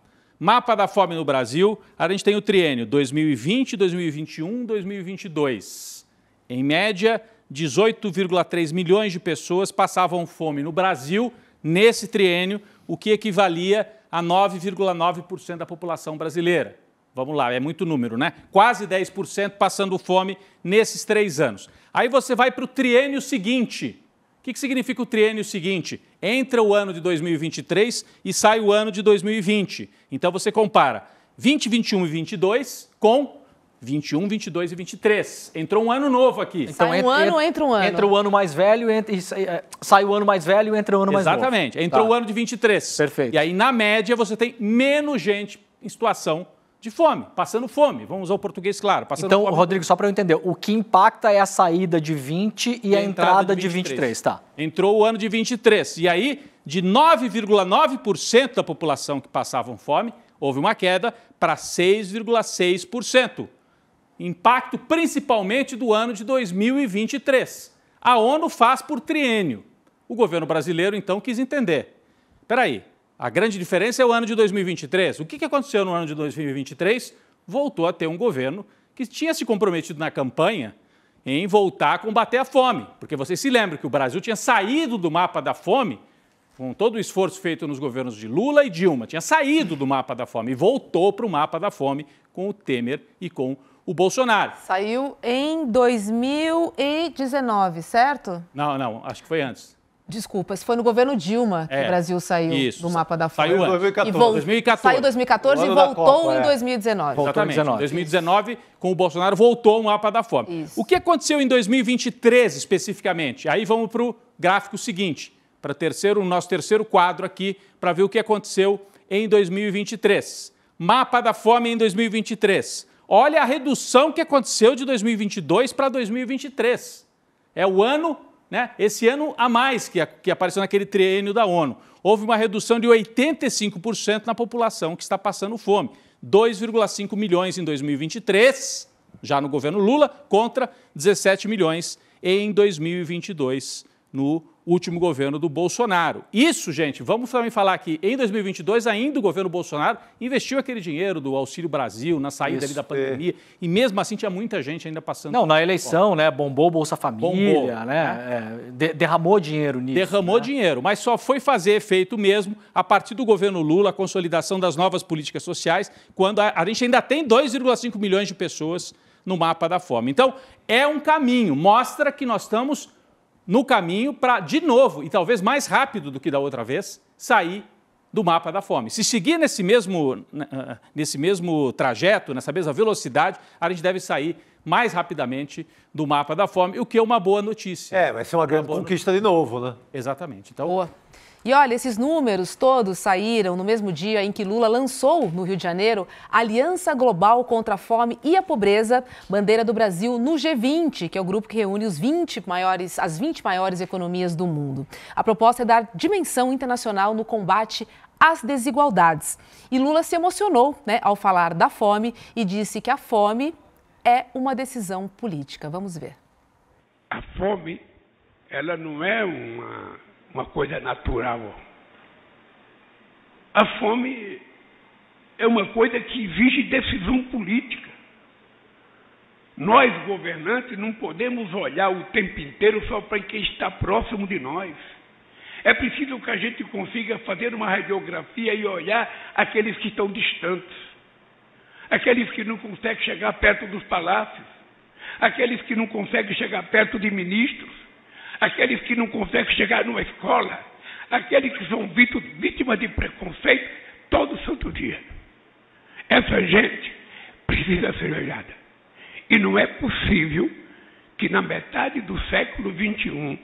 Mapa da fome no Brasil, a gente tem o triênio 2020, 2021, 2022. Em média, 18,3 milhões de pessoas passavam fome no Brasil nesse triênio, o que equivalia a 9,9% da população brasileira. Vamos lá, é muito número, né? Quase 10% passando fome nesses 3 anos. Aí você vai para o triênio seguinte. O que significa o triênio seguinte? Entra o ano de 2023 e sai o ano de 2020. Então você compara 20, 21 e 22 com 21, 22 e 23. Entrou um ano novo aqui. Então, sai um ano, entra um ano. Entra o ano mais velho, sai o ano mais velho e entra o ano mais novo. Exatamente. Entrou o ano de 23. Perfeito. E aí, na média, você tem menos gente em situação de fome, passando fome. Vamos usar o português claro. Então, fome. Rodrigo, só para eu entender, o que impacta é a saída de 20 e a entrada de 23, tá? Entrou o ano de 23. E aí, de 9,9% da população que passavam fome, houve uma queda para 6,6%. Impacto principalmente do ano de 2023. A ONU faz por triênio. O governo brasileiro, então, quis entender. Espera aí. A grande diferença é o ano de 2023. O que aconteceu no ano de 2023? Voltou a ter um governo que tinha se comprometido na campanha em voltar a combater a fome. Porque vocês se lembram que o Brasil tinha saído do mapa da fome, com todo o esforço feito nos governos de Lula e Dilma, tinha saído do mapa da fome e voltou para o mapa da fome com o Temer e com o Bolsonaro. Saiu em 2019, certo? Não, acho que foi antes. Desculpa, esse foi no governo Dilma que o Brasil saiu do mapa da fome. Saiu em 2014. Saiu em 2014 e voltou em 2019. Exatamente. Em 2019, com o Bolsonaro, voltou o mapa da fome. Isso. O que aconteceu em 2023, especificamente? Aí vamos para o gráfico seguinte, para o nosso terceiro quadro aqui, para ver o que aconteceu em 2023. Mapa da fome em 2023. Olha a redução que aconteceu de 2022 para 2023. É o ano... né? Esse ano a mais que apareceu naquele triênio da ONU. Houve uma redução de 85% na população que está passando fome. 2,5 milhões em 2023, já no governo Lula, contra 17 milhões em 2022, no último governo do Bolsonaro. Isso, gente, vamos também falar que em 2022 ainda o governo Bolsonaro investiu aquele dinheiro do Auxílio Brasil na saída ali da pandemia e mesmo assim tinha muita gente ainda passando. Não, na eleição, né, bombou Bolsa Família, né, derramou dinheiro nisso. Derramou dinheiro, mas só foi fazer efeito mesmo a partir do governo Lula, a consolidação das novas políticas sociais, quando a gente ainda tem 2,5 milhões de pessoas no mapa da fome. Então, é um caminho, mostra que nós estamos no caminho para, de novo, e talvez mais rápido do que da outra vez, sair do mapa da fome. Se seguir nesse mesmo trajeto, nessa mesma velocidade, a gente deve sair mais rapidamente do mapa da fome, o que é uma boa notícia. Vai ser uma grande conquista de novo, né? Exatamente. Então, boa. E olha, esses números todos saíram no mesmo dia em que Lula lançou, no Rio de Janeiro, a Aliança Global contra a Fome e a Pobreza, bandeira do Brasil no G20, que é o grupo que reúne as 20 maiores economias do mundo. A proposta é dar dimensão internacional no combate às desigualdades. E Lula se emocionou, né, ao falar da fome e disse que a fome é uma decisão política. Vamos ver. A fome, ela não é uma coisa natural. A fome é uma coisa que exige decisão política. Nós, governantes, não podemos olhar o tempo inteiro só para quem está próximo de nós. É preciso que a gente consiga fazer uma radiografia e olhar aqueles que estão distantes, aqueles que não conseguem chegar perto dos palácios, aqueles que não conseguem chegar perto de ministros, aqueles que não conseguem chegar numa escola, aqueles que são vítimas de preconceito todo santo dia. Essa gente precisa ser olhada. E não é possível que na metade do século XXI,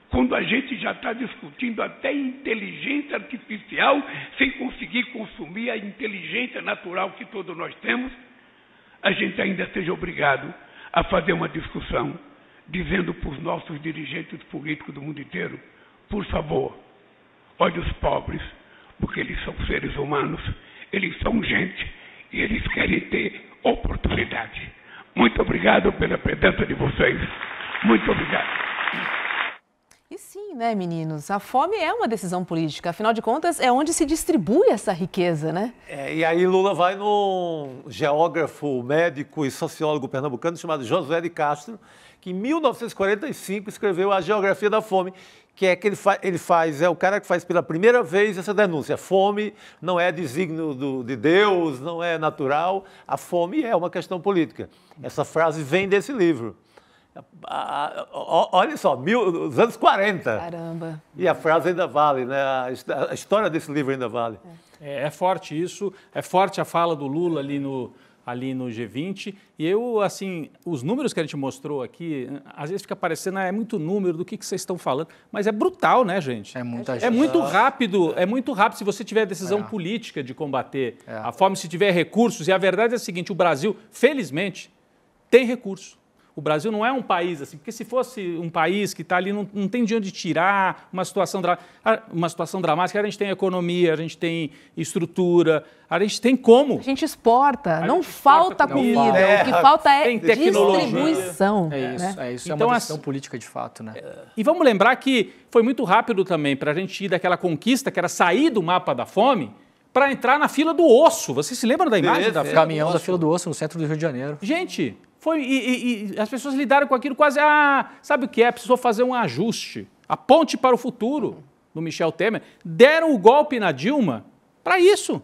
quando a gente já está discutindo até inteligência artificial, sem conseguir consumir a inteligência natural que todos nós temos, a gente ainda seja obrigado a fazer uma discussão dizendo para os nossos dirigentes políticos do mundo inteiro, por favor, olhe os pobres, porque eles são seres humanos, eles são gente, e eles querem ter oportunidade. Muito obrigado pela presença de vocês. Muito obrigado. E sim, né, meninos? A fome é uma decisão política. Afinal de contas, é onde se distribui essa riqueza, né? E aí Lula vai num geógrafo, médico e sociólogo pernambucano chamado Josué de Castro, que em 1945 escreveu a Geografia da Fome, que é que é o cara que faz pela primeira vez essa denúncia. A fome não é desígnio de Deus, não é natural, a fome é uma questão política. Essa frase vem desse livro. Olha só, os anos 40. Caramba. E a frase ainda vale, né? A história desse livro ainda vale. É forte isso, é forte a fala do Lula ali no G20. E eu, assim, os números que a gente mostrou aqui, às vezes fica parecendo, é muito número do que vocês estão falando, mas é brutal, né, gente? É muita gente. É muito rápido se você tiver decisão política de combater a fome, se tiver recursos. E a verdade é a seguinte, o Brasil, felizmente, tem recurso. O Brasil não é um país assim, porque se fosse um país que está ali, não tem de onde tirar uma situação dramática, a gente tem economia, a gente tem estrutura, a gente tem como. A gente exporta, não falta comida, o que falta é distribuição. É isso, então, é uma decisão política de fato, né? E vamos lembrar que foi muito rápido também para a gente ir daquela conquista, que era sair do mapa da fome, para entrar na fila do osso. Vocês se lembram da imagem da fila caminhão da fila do osso no centro do Rio de Janeiro? Gente, e as pessoas lidaram com aquilo quase, sabe o que é? Precisou fazer um ajuste. A ponte para o futuro do Michel Temer. Deram o golpe na Dilma para isso.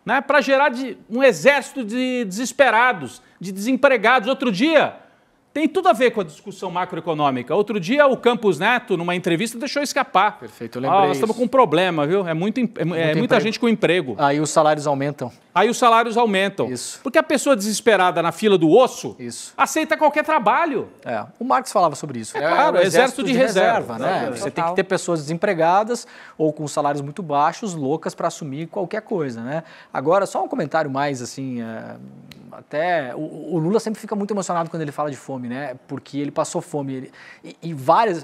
Né? Para gerar um exército de desesperados, de desempregados. Outro dia, tem tudo a ver com a discussão macroeconômica. Outro dia, o Campos Neto, numa entrevista, deixou escapar. Perfeito, eu lembrei nós estamos com um problema, viu? É muita gente com emprego. Aí os salários aumentam. Isso. Porque a pessoa desesperada na fila do osso aceita qualquer trabalho. O Marx falava sobre isso. Claro, exército de reserva. Né? Você tem que ter pessoas desempregadas ou com salários muito baixos, loucas para assumir qualquer coisa. Né? Agora, só um comentário mais assim... Até o Lula sempre fica muito emocionado quando ele fala de fome, né? Porque ele passou fome.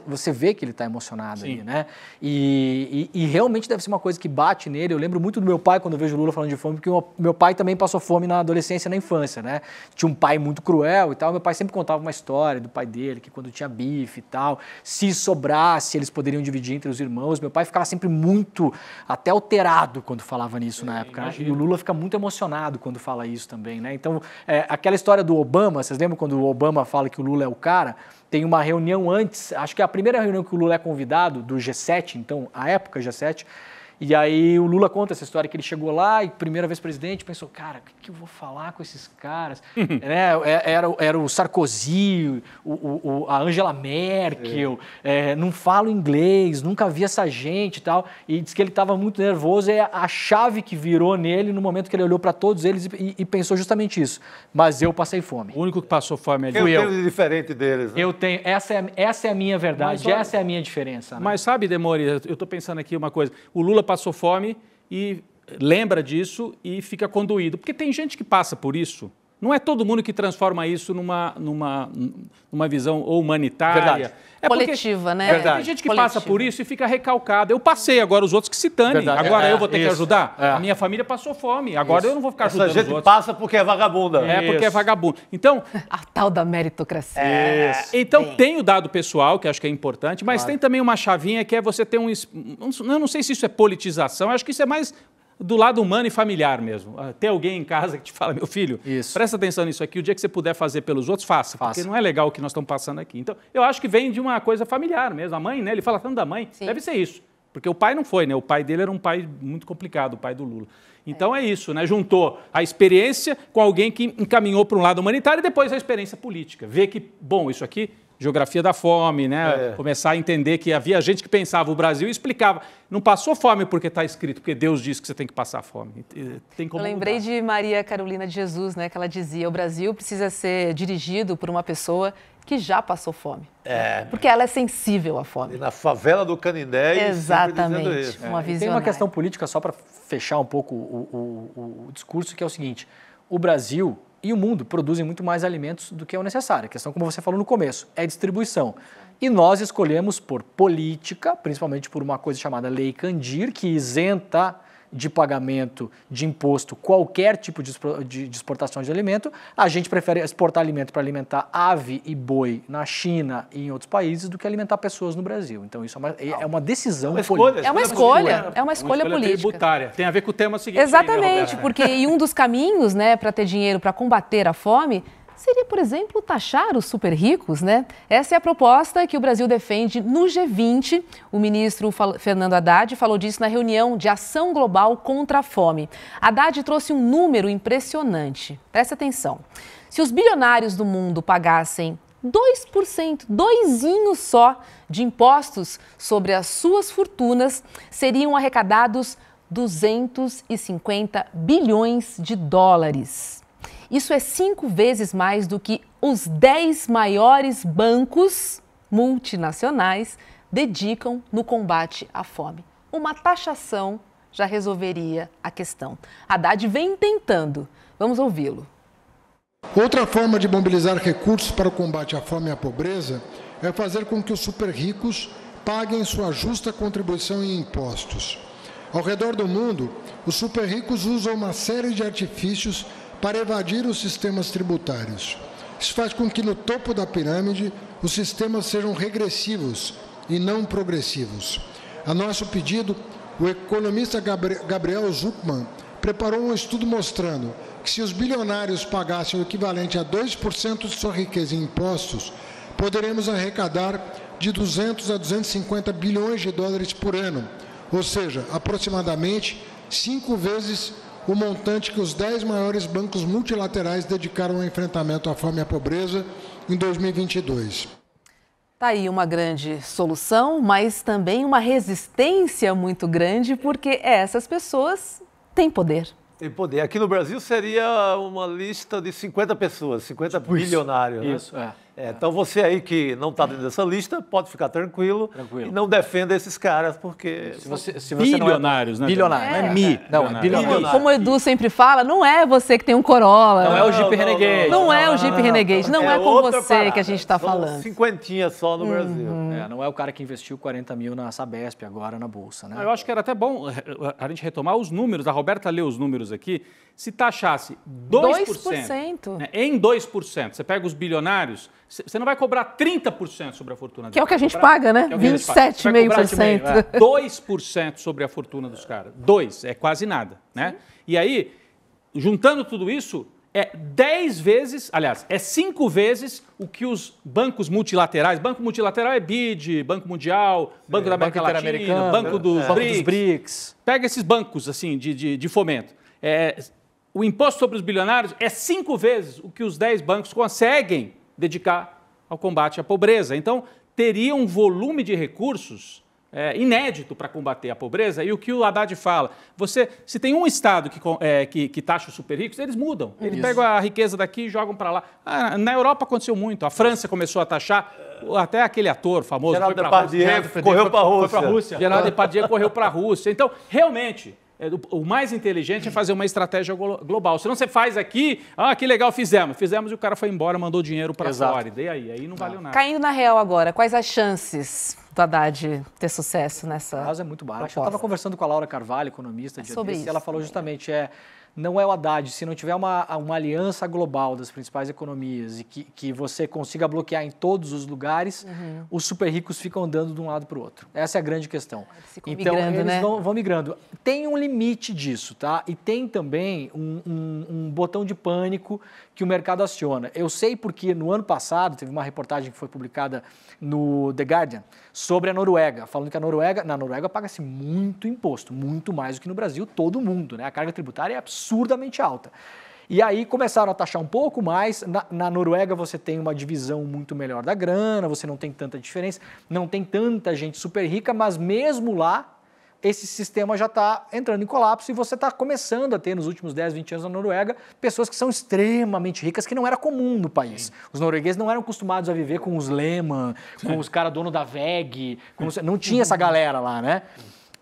Você vê que ele está emocionado ali, né? E realmente deve ser uma coisa que bate nele. Eu lembro muito do meu pai quando eu vejo o Lula falando de fome, porque o meu pai também passou fome na adolescência e na infância, né? Tinha um pai muito cruel e tal. Meu pai sempre contava uma história do pai dele, que quando tinha bife e tal, se sobrasse, eles poderiam dividir entre os irmãos. Meu pai ficava sempre muito, até alterado quando falava nisso na época. Né? E o Lula fica muito emocionado quando fala isso também, né? Então, aquela história do Obama, vocês lembram quando o Obama fala que o Lula é o cara? Tem uma reunião antes, acho que é a primeira reunião que o Lula é convidado, do G7, então, a época G7, e aí o Lula conta essa história que ele chegou lá e primeira vez presidente, pensou, cara, o que eu vou falar com esses caras? Era o Sarkozy, a Angela Merkel, não falo inglês, nunca vi essa gente e tal, e disse que ele estava muito nervoso, e a chave que virou nele no momento que ele olhou para todos eles e pensou justamente isso, mas eu passei fome. O único que passou fome ali fui eu. De diferente deles. Né? Eu tenho, essa é a minha verdade, essa é a minha diferença. Né? Mas sabe, Demori, eu estou pensando aqui uma coisa, o Lula passou fome e lembra disso e fica conduído. Porque tem gente que passa por isso. Não é todo mundo que transforma isso numa visão humanitária. Coletiva, né? Verdade. Tem gente que passa por isso e fica recalcado. Eu passei, agora os outros que se danem. Agora eu vou ter que ajudar? A minha família passou fome. Agora eu não vou ficar ajudando os outros. Essa gente passa porque é vagabunda. Porque é vagabundo. Então... a tal da meritocracia. Então tem o dado pessoal, que acho que é importante, mas tem também uma chavinha que é você ter eu não sei se isso é politização, acho que isso é mais... do lado humano e familiar mesmo. Ter alguém em casa que te fala, meu filho, presta atenção nisso aqui, o dia que você puder fazer pelos outros, faça. Porque não é legal o que nós estamos passando aqui. Então, eu acho que vem de uma coisa familiar mesmo. A mãe, né? Ele fala tanto da mãe, deve ser isso. Porque o pai não foi, né? O pai dele era um pai muito complicado, o pai do Lula. Então é isso, né? Juntou a experiência com alguém que encaminhou para um lado humanitário e depois a experiência política. Ver que, bom, isso aqui... Geografia da fome, né? Começar a entender que havia gente que pensava o Brasil e explicava. Não passou fome porque está escrito, porque Deus disse que você tem que passar fome. Tem como Eu lembrei de Maria Carolina de Jesus, né? Que ela dizia, o Brasil precisa ser dirigido por uma pessoa que já passou fome. Porque ela é sensível à fome. E na favela do Canindé. Exatamente. Uma visionária. Tem uma questão política, só para fechar um pouco o discurso, que é o seguinte. O Brasil... e o mundo produzem muito mais alimentos do que é o necessário. A questão, como você falou no começo, é distribuição. E nós escolhemos por política, principalmente por uma coisa chamada Lei Candir, que isenta de pagamento de imposto qualquer tipo de exportação de alimento, a gente prefere exportar alimento para alimentar ave e boi na China e em outros países do que alimentar pessoas no Brasil. Então isso é uma decisão política. É uma escolha política. Tributária. Tem a ver com o tema seguinte. Exatamente, aí, né, porque e um dos caminhos, né, para ter dinheiro para combater a fome seria, por exemplo, taxar os super ricos, né? Essa é a proposta que o Brasil defende no G20. O ministro Fernando Haddad falou disso na reunião de ação global contra a fome. Haddad trouxe um número impressionante. Presta atenção. Se os bilionários do mundo pagassem 2%, doisinho só, de impostos sobre as suas fortunas, seriam arrecadados 250 bilhões de dólares. Isso é 5 vezes mais do que os 10 maiores bancos multinacionais dedicam no combate à fome. Uma taxação já resolveria a questão. Haddad vem tentando. Vamos ouvi-lo. Outra forma de mobilizar recursos para o combate à fome e à pobreza é fazer com que os super ricos paguem sua justa contribuição em impostos. Ao redor do mundo, os super ricos usam uma série de artifícios para evadir os sistemas tributários. Isso faz com que no topo da pirâmide os sistemas sejam regressivos e não progressivos. A nosso pedido, o economista Gabriel Zucman preparou um estudo mostrando que se os bilionários pagassem o equivalente a 2% de sua riqueza em impostos, poderemos arrecadar de 200 a 250 bilhões de dólares por ano, ou seja, aproximadamente 5 vezes o montante que os 10 maiores bancos multilaterais dedicaram ao enfrentamento à fome e à pobreza em 2022. Está aí uma grande solução, mas também uma resistência muito grande, porque essas pessoas têm poder. Tem poder. Aqui no Brasil seria uma lista de 50 pessoas, 50 bilionários. Isso, né? Então você aí que não está dentro dessa lista, pode ficar tranquilo. E não defenda esses caras, porque... Se você bilionários, não é, né? Bilionário, não é mi. Não, é bilionário. Como o Edu sempre fala, não é você que tem um Corolla. Não é o Jeep Renegade. Não é o Jeep Renegade. Não é com você que a gente está falando. 50 só no Brasil. Não é o cara que investiu 40 mil na Sabesp agora na Bolsa, né? Eu acho que era até bom a gente retomar os números. A Roberta leu os números aqui. Se taxasse 2%. Né, em 2%, você pega os bilionários, você não vai cobrar 30% sobre a fortuna deles. Que é o que a gente paga, né? 27,5%. 2% sobre a fortuna dos caras. 2%, é quase nada, né? Sim. E aí, juntando tudo isso, é 10 vezes, aliás, é 5 vezes o que os bancos multilaterais, banco multilateral é BID, Banco Mundial, Banco da América Latina, Banco dos BRICS. Pega esses bancos, assim, de fomento. O imposto sobre os bilionários é 5 vezes o que os 10 bancos conseguem dedicar ao combate à pobreza. Então, teria um volume de recursos inédito para combater a pobreza. E o que o Haddad fala, se tem um estado que taxa os super ricos, eles mudam. Eles pegam a riqueza daqui e jogam para lá. Na Europa aconteceu muito. A França começou a taxar, até aquele ator famoso Gerard Depardieu correu para a Rússia. Gerard Depardieu correu para a Rússia. Então, realmente... O mais inteligente é fazer uma estratégia global. Se não você faz aqui, que legal, fizemos e o cara foi embora, mandou dinheiro para fora. E aí não valeu nada. Caindo na real agora, quais as chances do Haddad ter sucesso nessa proposta? É muito baixa. Eu estava conversando com a Laura Carvalho, economista, e ela falou justamente, não é o Haddad, se não tiver uma aliança global das principais economias e que você consiga bloquear em todos os lugares, os super ricos ficam andando de um lado para o outro. Essa é a grande questão. Então, eles vão migrando. Tem um limite disso, tá? E tem também um botão de pânico que o mercado aciona. Eu sei porque no ano passado teve uma reportagem que foi publicada no The Guardian sobre a Noruega, falando que na Noruega paga-se muito imposto, muito mais do que no Brasil, todo mundo, né? A carga tributária é absurdamente alta. E aí começaram a taxar um pouco mais. Na Noruega você tem uma divisão muito melhor da grana, você não tem tanta diferença, não tem tanta gente super rica, mas mesmo lá, esse sistema já está entrando em colapso e você está começando a ter, nos últimos 10, 20 anos na Noruega, pessoas que são extremamente ricas, que não era comum no país. Sim. Os noruegueses não eram acostumados a viver com os Lehman, com os caras donos da VEG, não tinha essa galera lá, né?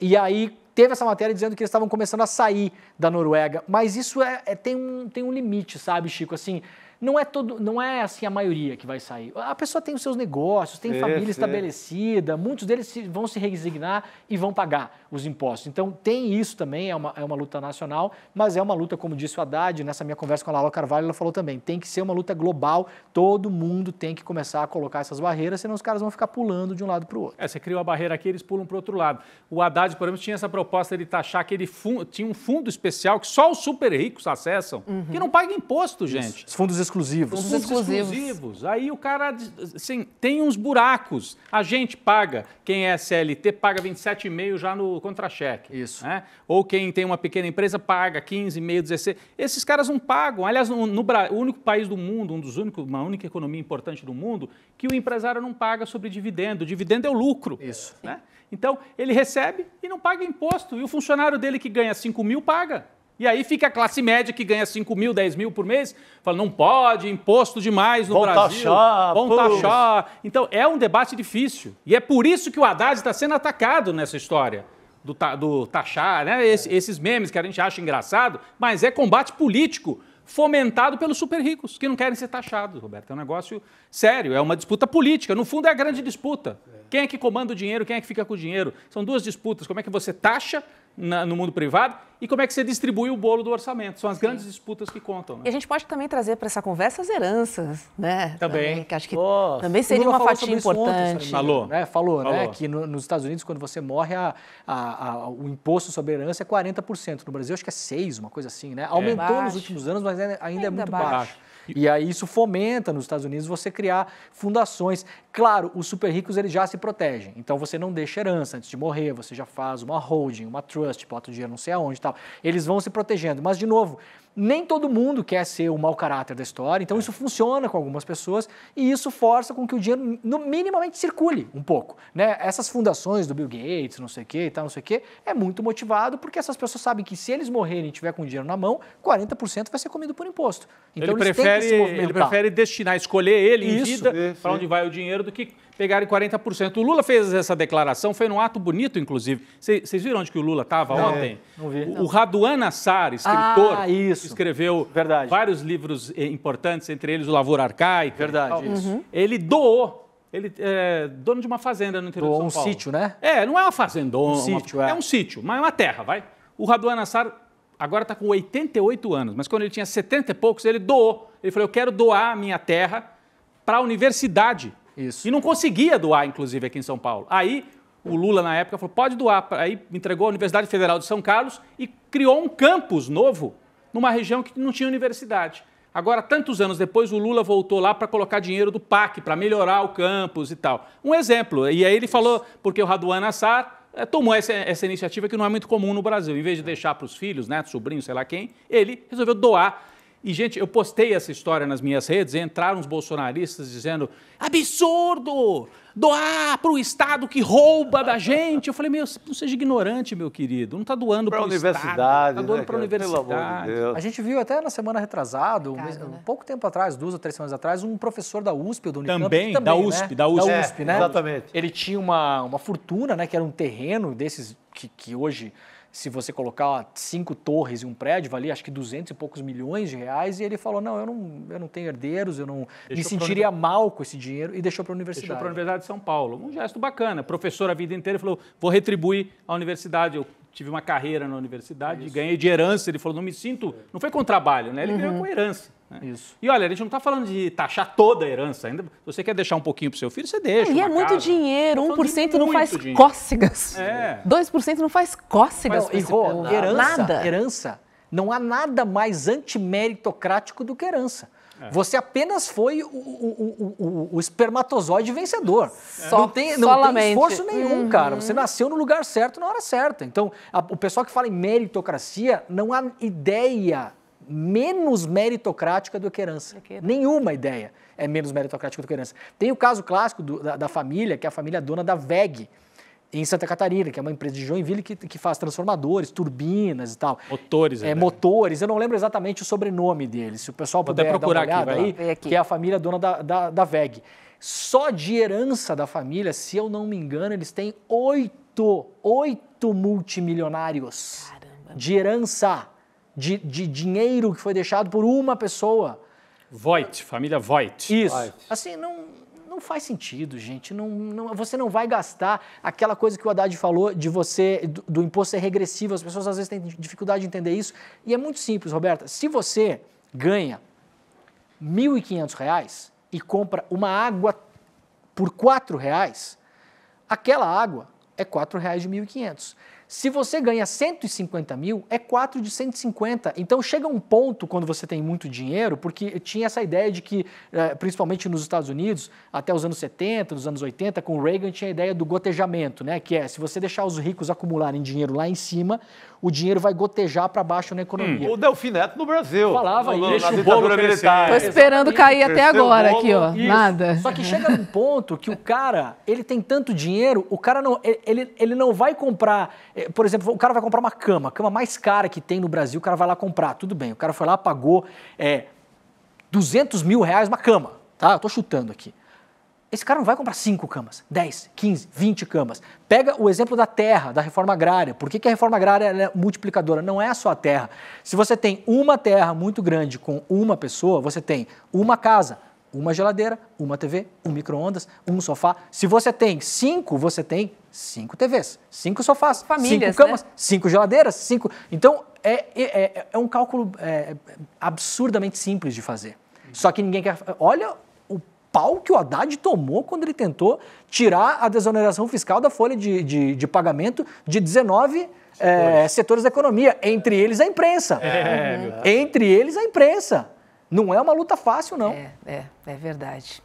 E aí teve essa matéria dizendo que eles estavam começando a sair da Noruega, mas isso tem um limite, sabe, Chico? Assim, não é assim a maioria que vai sair. A pessoa tem os seus negócios, tem família estabelecida, muitos deles vão se resignar e vão pagar os impostos. Então tem isso também, é uma luta nacional, mas é uma luta, como disse o Haddad, nessa minha conversa com a Laura Carvalho, ela falou também, tem que ser uma luta global, todo mundo tem que começar a colocar essas barreiras, senão os caras vão ficar pulando de um lado para o outro. Você criou a barreira aqui, eles pulam para o outro lado. O Haddad, por exemplo, tinha essa proposta de taxar que ele tinha um fundo especial que só os super ricos acessam, que não paga imposto, gente. Os fundos exclusivos. Fundos exclusivos. Aí o cara, assim, tem uns buracos. A gente paga, quem é CLT paga 27,5 já no contra-cheque. Isso. Né? Ou quem tem uma pequena empresa paga 15,5, 16. Esses caras não pagam. Aliás, o único país do mundo, uma única economia importante do mundo, que o empresário não paga sobre dividendo. O dividendo é o lucro. Isso. Né? Então, ele recebe e não paga imposto. E o funcionário dele que ganha 5 mil paga. E aí fica a classe média que ganha 5 mil, 10 mil por mês, fala, não pode, imposto demais no Brasil. Vão taxar. Então, é um debate difícil. E é por isso que o Haddad está sendo atacado nessa história do taxar, né? Esses memes que a gente acha engraçado, mas é combate político fomentado pelos super ricos, que não querem ser taxados, Roberto. É um negócio sério, é uma disputa política. No fundo, é a grande disputa. Quem é que comanda o dinheiro, quem é que fica com o dinheiro? São duas disputas. Como é que você taxa no mundo privado e como é que você distribui o bolo do orçamento. São as grandes disputas que contam. Né? E a gente pode também trazer para essa conversa as heranças, né? Também. Que acho que também seria uma fatia importante. Falou, né? Que nos Estados Unidos, quando você morre, o imposto sobre a herança é 40%. No Brasil, acho que é 6%, uma coisa assim, né? Aumentou nos últimos anos, mas ainda é muito baixo. E aí isso fomenta nos Estados Unidos você criar fundações. Claro, os super ricos eles já se protegem. Então você não deixa herança antes de morrer, você já faz uma holding, uma trust, bota o dinheiro não sei aonde e tal. Eles vão se protegendo. Mas, de novo, nem todo mundo quer ser o mau caráter da história, então isso funciona com algumas pessoas e isso força com que o dinheiro minimamente circule um pouco. Né? Essas fundações do Bill Gates, não sei o que e tal, não sei o que, é muito motivado porque essas pessoas sabem que se eles morrerem e tiver com o dinheiro na mão, 40% vai ser comido por imposto. Então ele prefere destinar, escolher ele em vida para onde vai o dinheiro do que pegarem 40%. O Lula fez essa declaração, foi num ato bonito, inclusive. Vocês viram onde que o Lula estava ontem? Não vi. O Raduan Nassar, escritor, escreveu vários livros importantes, entre eles o Lavoura Arcaica. Verdade, isso. Ele doou. Ele é dono de uma fazenda no interior de São Paulo. Um sítio, né? Não é uma fazendona. É um sítio, mas é uma terra, vai. O Raduan Nassar agora está com 88 anos, mas quando ele tinha 70 e poucos, ele doou. Ele falou, eu quero doar a minha terra para a universidade. Isso. E não conseguia doar, inclusive, aqui em São Paulo. Aí o Lula, na época, falou, pode doar. Aí entregou a Universidade Federal de São Carlos e criou um campus novo numa região que não tinha universidade. Agora, tantos anos depois, o Lula voltou lá para colocar dinheiro do PAC, para melhorar o campus e tal. Um exemplo. E aí ele falou, porque o Raduan Nassar tomou essa iniciativa que não é muito comum no Brasil. Em vez de deixar para os filhos, netos, sobrinhos, sei lá quem, ele resolveu doar. E, gente, eu postei essa história nas minhas redes e entraram os bolsonaristas dizendo absurdo! Doar para o Estado que rouba da gente. Eu falei, não seja ignorante, meu querido. Não está doando para a universidade. Está doando para a universidade. Pelo amor de Deus. A gente viu até na semana retrasada, pouco tempo atrás, 2 ou 3 semanas atrás, um professor da USP, ou do Unicamp, também da USP, né? Exatamente. Ele tinha uma fortuna, né, que era um terreno desses que hoje, se você colocar 5 torres e um prédio, valia acho que 200 e poucos milhões de reais, e ele falou, não, eu não tenho herdeiros, eu não me sentiria mal com esse dinheiro, e deixou para a universidade. Deixou para a Universidade de São Paulo. Um gesto bacana. Professor a vida inteira, falou, vou retribuir a universidade. Eu tive uma carreira na universidade, ganhei de herança. Ele falou, não me sinto... Não foi com trabalho, né? Ele ganhou com herança. Né? Isso. E olha, a gente não está falando de taxar toda a herança ainda. Se você quer deixar um pouquinho para o seu filho, você deixa. E é muito dinheiro. 1% não faz cócegas. 2% não faz cócegas. Herança, não há nada mais antimeritocrático do que herança. Você apenas foi o espermatozoide vencedor. Não tem esforço nenhum, cara. Você nasceu no lugar certo na hora certa. Então, o pessoal que fala em meritocracia, não há ideia menos meritocrática do que herança. Nenhuma ideia é menos meritocrática do que herança. Tem o caso clássico da família, que é a família dona da WEG, em Santa Catarina, que é uma empresa de Joinville que faz transformadores, turbinas e tal. Motores. Motores. Eu não lembro exatamente o sobrenome deles. Se o pessoal puder dar uma olhada aí, que é a família dona da WEG. Só de herança da família, se eu não me engano, eles têm 8 18 multimilionários. Caramba. De herança, de dinheiro que foi deixado por uma pessoa. Voigt, família Voigt. Isso. Voigt. Assim, não faz sentido, gente. Você não vai gastar aquela coisa que o Haddad falou de do imposto ser regressivo. As pessoas às vezes têm dificuldade de entender isso. E é muito simples, Roberta. Se você ganha R$ 1.500 e compra uma água por R$ 4,00, aquela água é R$ 4,00 de 1.500. Se você ganha 150 mil, é 4 de 150. Então chega um ponto quando você tem muito dinheiro, porque tinha essa ideia de que, principalmente nos Estados Unidos, até os anos 70, nos anos 80, com o Reagan tinha a ideia do gotejamento, né? Que é, se você deixar os ricos acumularem dinheiro lá em cima, o dinheiro vai gotejar para baixo na economia. O Delfim Neto no Brasil. Falava isso. Deixa o bolo militar. Tô esperando cair até agora aqui, ó. Isso. Nada. Só que chega num ponto que o cara, ele tem tanto dinheiro, o cara não, ele não vai comprar, por exemplo, o cara vai comprar uma cama, a cama mais cara que tem no Brasil, o cara vai lá comprar, tudo bem, o cara foi lá, pagou R$200 mil uma cama, tá? Eu tô chutando aqui. Esse cara não vai comprar 5 camas, 10, 15, 20 camas. Pega o exemplo da terra, da reforma agrária. Por que a reforma agrária é multiplicadora? Não é só a terra. Se você tem uma terra muito grande com uma pessoa, você tem uma casa, uma geladeira, uma TV, um micro-ondas, um sofá. Se você tem 5, você tem 5 TVs, 5 sofás, famílias, 5 camas, né? 5 geladeiras, 5... Então, é um cálculo absurdamente simples de fazer. Só que ninguém quer... Olha o pau que o Haddad tomou quando ele tentou tirar a desoneração fiscal da folha de pagamento de 19 setores da economia, entre eles a imprensa. Entre eles a imprensa. Não é uma luta fácil, não. É verdade.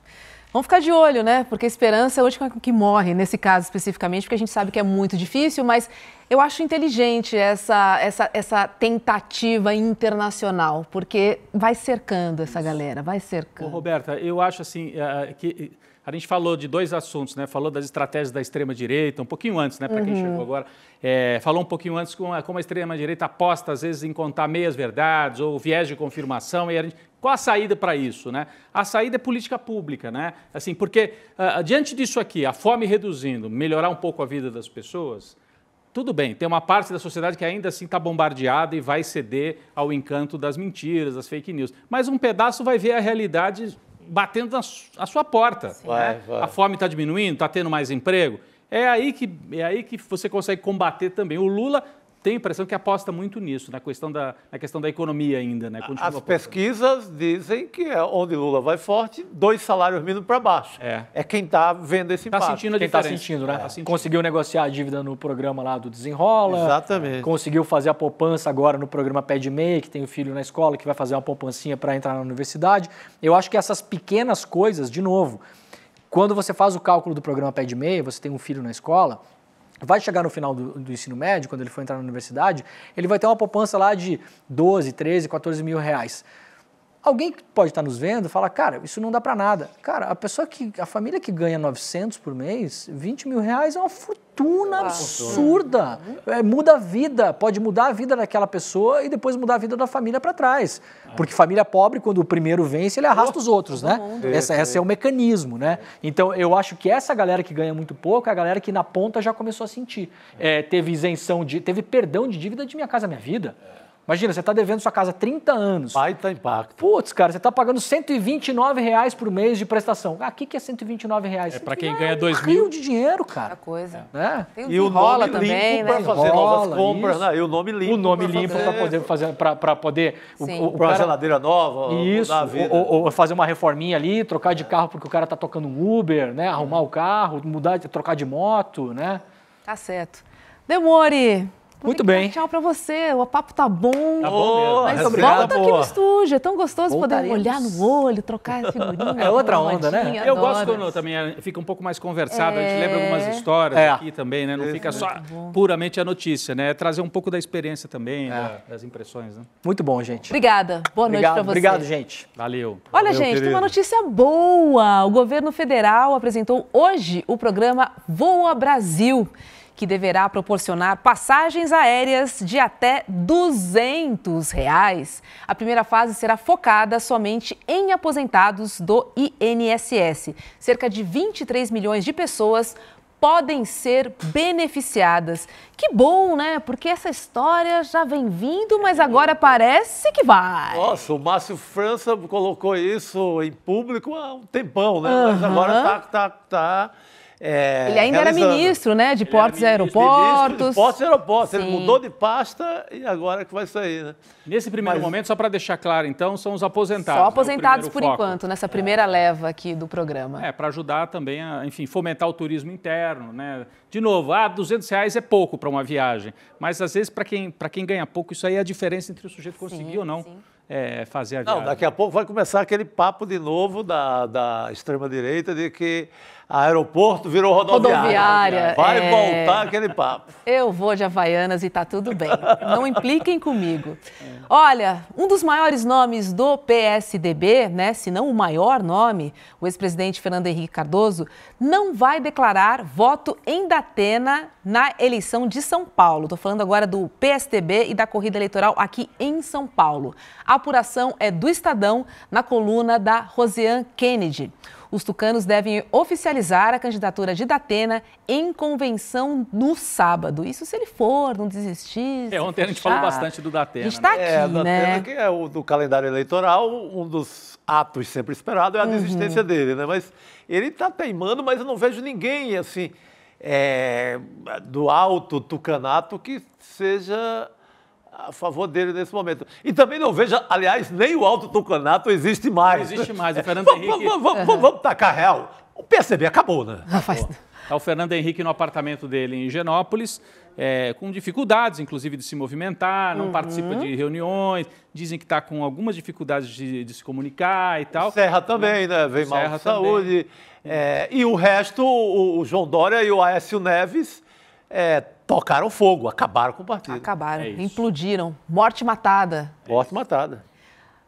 Vamos ficar de olho, né? Porque a esperança é a última que morre, nesse caso especificamente, porque a gente sabe que é muito difícil, mas eu acho inteligente essa tentativa internacional, porque vai cercando essa galera, vai cercando. Ô, Roberta, eu acho assim, que a gente falou de 2 assuntos, né? Falou das estratégias da extrema-direita, um pouquinho antes, né? Para quem chegou agora. Falou um pouquinho antes como a extrema-direita aposta, às vezes, em contar meias-verdades ou viés de confirmação. E qual a saída para isso, né? A saída é política pública, né? Assim, porque diante disso aqui, a fome reduzindo, melhorar um pouco a vida das pessoas, tudo bem, tem uma parte da sociedade que ainda assim está bombardeada e vai ceder ao encanto das mentiras, das fake news. Mas um pedaço vai ver a realidade batendo à sua porta. Né? A fome está diminuindo, está tendo mais emprego. É aí que você consegue combater também. O Lula tem a impressão que aposta muito nisso, na questão da economia ainda. Né? As pesquisas dizem que onde Lula vai forte, 2 salários mínimos para baixo. É quem está vendo esse impacto. Está sentindo a diferença. Quem está sentindo, né? Conseguiu negociar a dívida no programa lá do Desenrola. Exatamente. Conseguiu fazer a poupança agora no programa Pé de Meia, que tem o filho na escola, que vai fazer uma poupancinha para entrar na universidade. Eu acho que essas pequenas coisas, de novo, quando você faz o cálculo do programa Pé de Meia, você tem um filho na escola, vai chegar no final do ensino médio, quando ele for entrar na universidade, ele vai ter uma poupança lá de 12, 13, 14 mil reais. Alguém que pode estar nos vendo fala, cara, isso não dá para nada. Cara, a família que ganha 900 por mês, 20 mil reais é uma fortuna absurda. Muda a vida, pode mudar a vida daquela pessoa e depois mudar a vida da família para trás. Porque família pobre, quando o primeiro vence, ele arrasta os outros, né? Esse é o mecanismo, né? Então, eu acho que essa galera que ganha muito pouco é a galera que na ponta já começou a sentir. Teve perdão de dívida de Minha Casa Minha Vida. Imagina, você está devendo sua casa há 30 anos. Baita impacto. Putz, cara, você está pagando R$129 por mês de prestação. O que é R$129? Para quem ganha 2 mil. mil de dinheiro, cara. Coisa. Né? E o nome limpo também, para fazer novas compras, né? E o nome limpo. O nome limpo para poder fazer, para poder... Comprar uma geladeira nova, isso, mudar a vida. Ou fazer uma reforminha ali, trocar de carro porque o cara está tocando um Uber, né? Arrumar o carro, trocar de moto, né? Tá certo. Demore! Muito bem. Tchau pra você, o papo tá bom. Tá bom mesmo. Mas volta aqui no estúdio, é tão gostoso poder olhar no olho, trocar a figurinha. É outra onda, né? Eu gosto quando também fica um pouco mais conversado, a gente lembra algumas histórias aqui também, né? Não fica só puramente a notícia, né? Trazer um pouco da experiência também, das impressões, né? Muito bom, gente. Obrigada. Boa noite pra você. Obrigado, gente. Valeu. Olha, gente, tem uma notícia boa. O governo federal apresentou hoje o programa Voa Brasil, que deverá proporcionar passagens aéreas de até R$200. A primeira fase será focada somente em aposentados do INSS. Cerca de 23 milhões de pessoas podem ser beneficiadas. Que bom, né? Porque essa história já vem vindo, mas agora parece que vai. Nossa, o Márcio França colocou isso em público há um tempão, né? Mas agora tá ele ainda era ministro, né? De Portos e Aeroportos. Ministro de Portos e Aeroportos. Sim. Ele mudou de pasta e agora que vai sair, né? Nesse primeiro momento, só para deixar claro, então, são os aposentados. Só aposentados né, por foco. enquanto, nessa primeira leva aqui do programa. Para ajudar também a, enfim, fomentar o turismo interno, né? De novo, R$200 é pouco para uma viagem, mas às vezes para quem ganha pouco, isso aí é a diferença entre o sujeito conseguir ou não fazer a viagem. Não, daqui a pouco vai começar aquele papo de novo da extrema-direita de que aeroporto virou rodoviária. Vai voltar aquele papo. Eu vou de Havaianas e tá tudo bem. Não impliquem comigo. Olha, um dos maiores nomes do PSDB, né, se não o maior nome, o ex-presidente Fernando Henrique Cardoso, não vai declarar voto em Datena na eleição de São Paulo. Estou falando agora do PSDB e da corrida eleitoral aqui em São Paulo. A apuração é do Estadão, na coluna da Rosiane Kennedy. Os tucanos devem oficializar a candidatura de Datena em convenção no sábado. Isso se ele for, não desistir. Ontem a gente falou bastante do Datena. A gente está aqui, né? Datena, que é o do calendário eleitoral, um dos atos sempre esperado é a desistência dele, né? Mas ele está teimando, mas eu não vejo ninguém, assim, do alto tucanato que seja a favor dele nesse momento. E também não vejo, aliás, nem o Alto Tucanato existe mais. Não existe mais. O Fernando Henrique... Vamos tacar real. O PSDB acabou, né? Está o Fernando Henrique no apartamento dele em Higienópolis, com dificuldades, inclusive, de se movimentar, não participa de reuniões, dizem que está com algumas dificuldades de se comunicar e tal. O Serra também, né? Vem mal de saúde. E o resto, o João Dória e o Aécio Neves... tocaram fogo, acabaram com o partido. Acabaram, implodiram. Morte matada. Morte matada.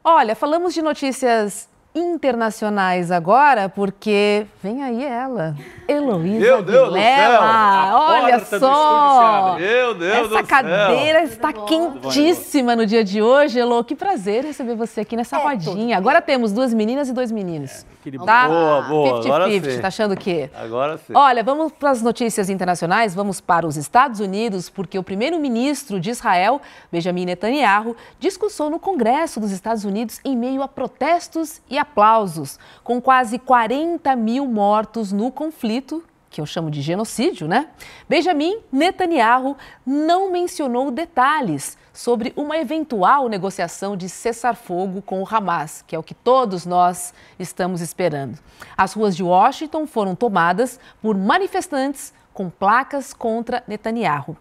Olha, falamos de notícias internacionais agora, porque vem aí ela, Heloísa Vilela. Olha só, meu Deus do céu. Essa cadeira está quentíssima no dia de hoje, Elo. Que prazer receber você aqui nessa rodinha. Agora temos 2 meninas e 2 meninos. Tá? Boa. 50-50, tá achando o quê? Agora sim. Olha, vamos para as notícias internacionais, vamos para os Estados Unidos, porque o primeiro-ministro de Israel, Benjamin Netanyahu, discursou no Congresso dos Estados Unidos em meio a protestos e aplausos, com quase 40 mil mortos no conflito, que eu chamo de genocídio, né? Benjamin Netanyahu não mencionou detalhes sobre uma eventual negociação de cessar-fogo com o Hamas, que é o que todos nós estamos esperando. As ruas de Washington foram tomadas por manifestantes com placas contra Netanyahu.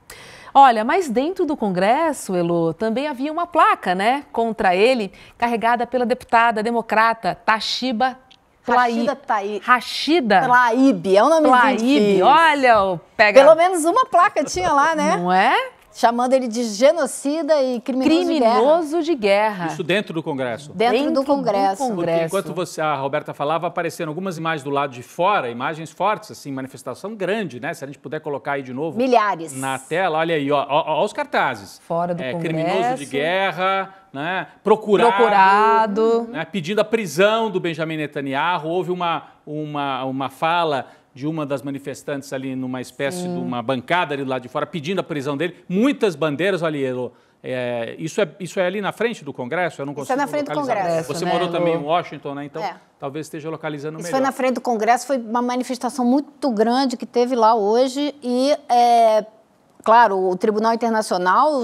Olha, mas dentro do Congresso, Elo, também havia uma placa, né, contra ele, carregada pela deputada democrata Tashiba Rashida Tlaib, é o nome dele. Olha, pelo menos uma placa tinha lá, né? Não é? Chamando ele de genocida e criminoso de guerra. Isso dentro do Congresso? Dentro do Congresso. Porque enquanto a Roberta falava, apareceram algumas imagens do lado de fora, imagens fortes, assim, manifestação grande, né? Se a gente puder colocar aí de novo. Milhares. Na tela, olha aí, ó os cartazes. Fora do Congresso. Criminoso de guerra, né? Procurado. Né? Pedindo a prisão do Benjamin Netanyahu. Houve uma fala de uma das manifestantes ali numa espécie de uma bancada ali do lado de fora, pedindo a prisão dele. Muitas bandeiras, olha, isso é ali na frente do Congresso? Eu não consigo localizar. Isso é na frente do Congresso. Você morou também em Washington, né? Então, talvez esteja localizando melhor. Isso foi na frente do Congresso, foi uma manifestação muito grande que teve lá hoje e, claro, o Tribunal Internacional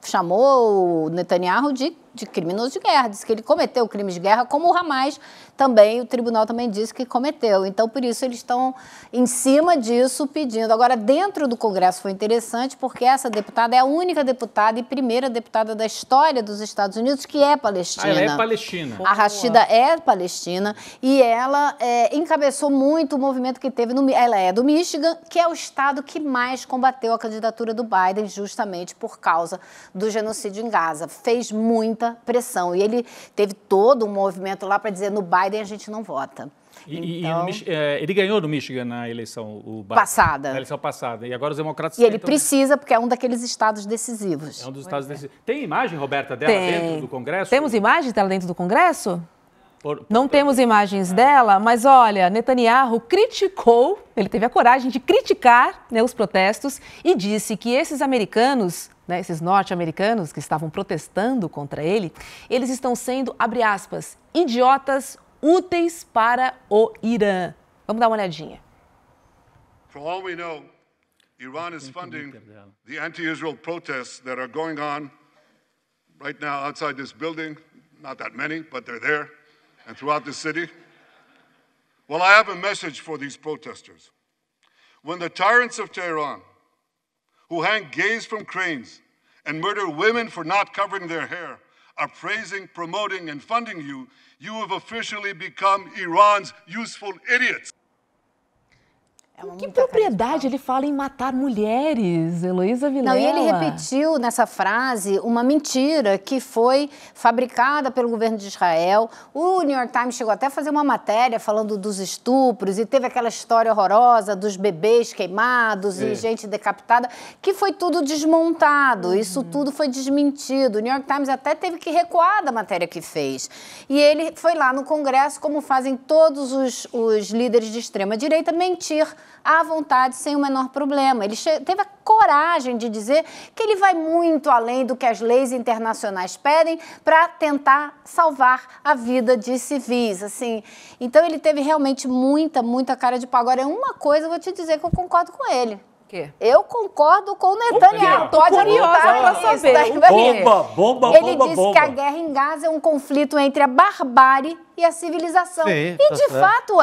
chamou o Netanyahu de criminoso de guerra, disse que ele cometeu crimes de guerra, como o Hamas também, o tribunal também disse que cometeu. Então, por isso, eles estão em cima disso pedindo. Agora, dentro do Congresso foi interessante, porque essa deputada é a única deputada e primeira deputada da história dos Estados Unidos que é palestina. Ela é palestina. A Rashida é palestina e ela encabeçou muito o movimento que teve, ela é do Michigan, que é o estado que mais combateu a candidatura do Biden, justamente por causa do genocídio em Gaza. Fez muita pressão e ele teve todo um movimento lá para dizer no Biden a gente não vota. Então, ele ganhou no Michigan na eleição passada. Na eleição passada. E agora os democratas... E ele precisa, porque é um daqueles estados decisivos. É um dos estados decisivos. Tem imagem, Roberta, dela dentro do Congresso? Temos imagem dela dentro do Congresso? Não temos imagens dela, mas olha, Netanyahu criticou, ele teve a coragem de criticar, né, os protestos e disse que esses americanos, né, esses norte-americanos que estavam protestando contra ele, eles estão sendo, abre aspas, idiotas úteis para o Irã. Vamos dar uma olhadinha. For all we know, Iran is funding the anti-Israel protests that are going on right now outside this building. Not that many, but they're there, and throughout the city. Well, I have a message for these protesters. When the tyrants of Tehran, who hang gays from cranes and murder women for not covering their hair, are praising, promoting, and funding you, you have officially become Iran's useful idiots. Com que propriedade ele fala em matar mulheres, Heloísa Vilela? Não, e ele repetiu nessa frase uma mentira que foi fabricada pelo governo de Israel. O New York Times chegou até a fazer uma matéria falando dos estupros e teve aquela história horrorosa dos bebês queimados e gente decapitada, que foi tudo desmontado. Isso tudo foi desmentido. O New York Times até teve que recuar da matéria que fez. E ele foi lá no Congresso, como fazem todos os líderes de extrema-direita, mentir à vontade, sem o menor problema. Ele teve a coragem de dizer que ele vai muito além do que as leis internacionais pedem para tentar salvar a vida de civis, assim. Então, ele teve realmente muita cara de pau. Agora, uma coisa eu vou te dizer que eu concordo com ele. Quê? Eu concordo com o Netanyahu. Tô curiosa pra saber. Bomba. Ele disse que a guerra em Gaza é um conflito entre a barbárie e a civilização. Sim, e tá de certo. fato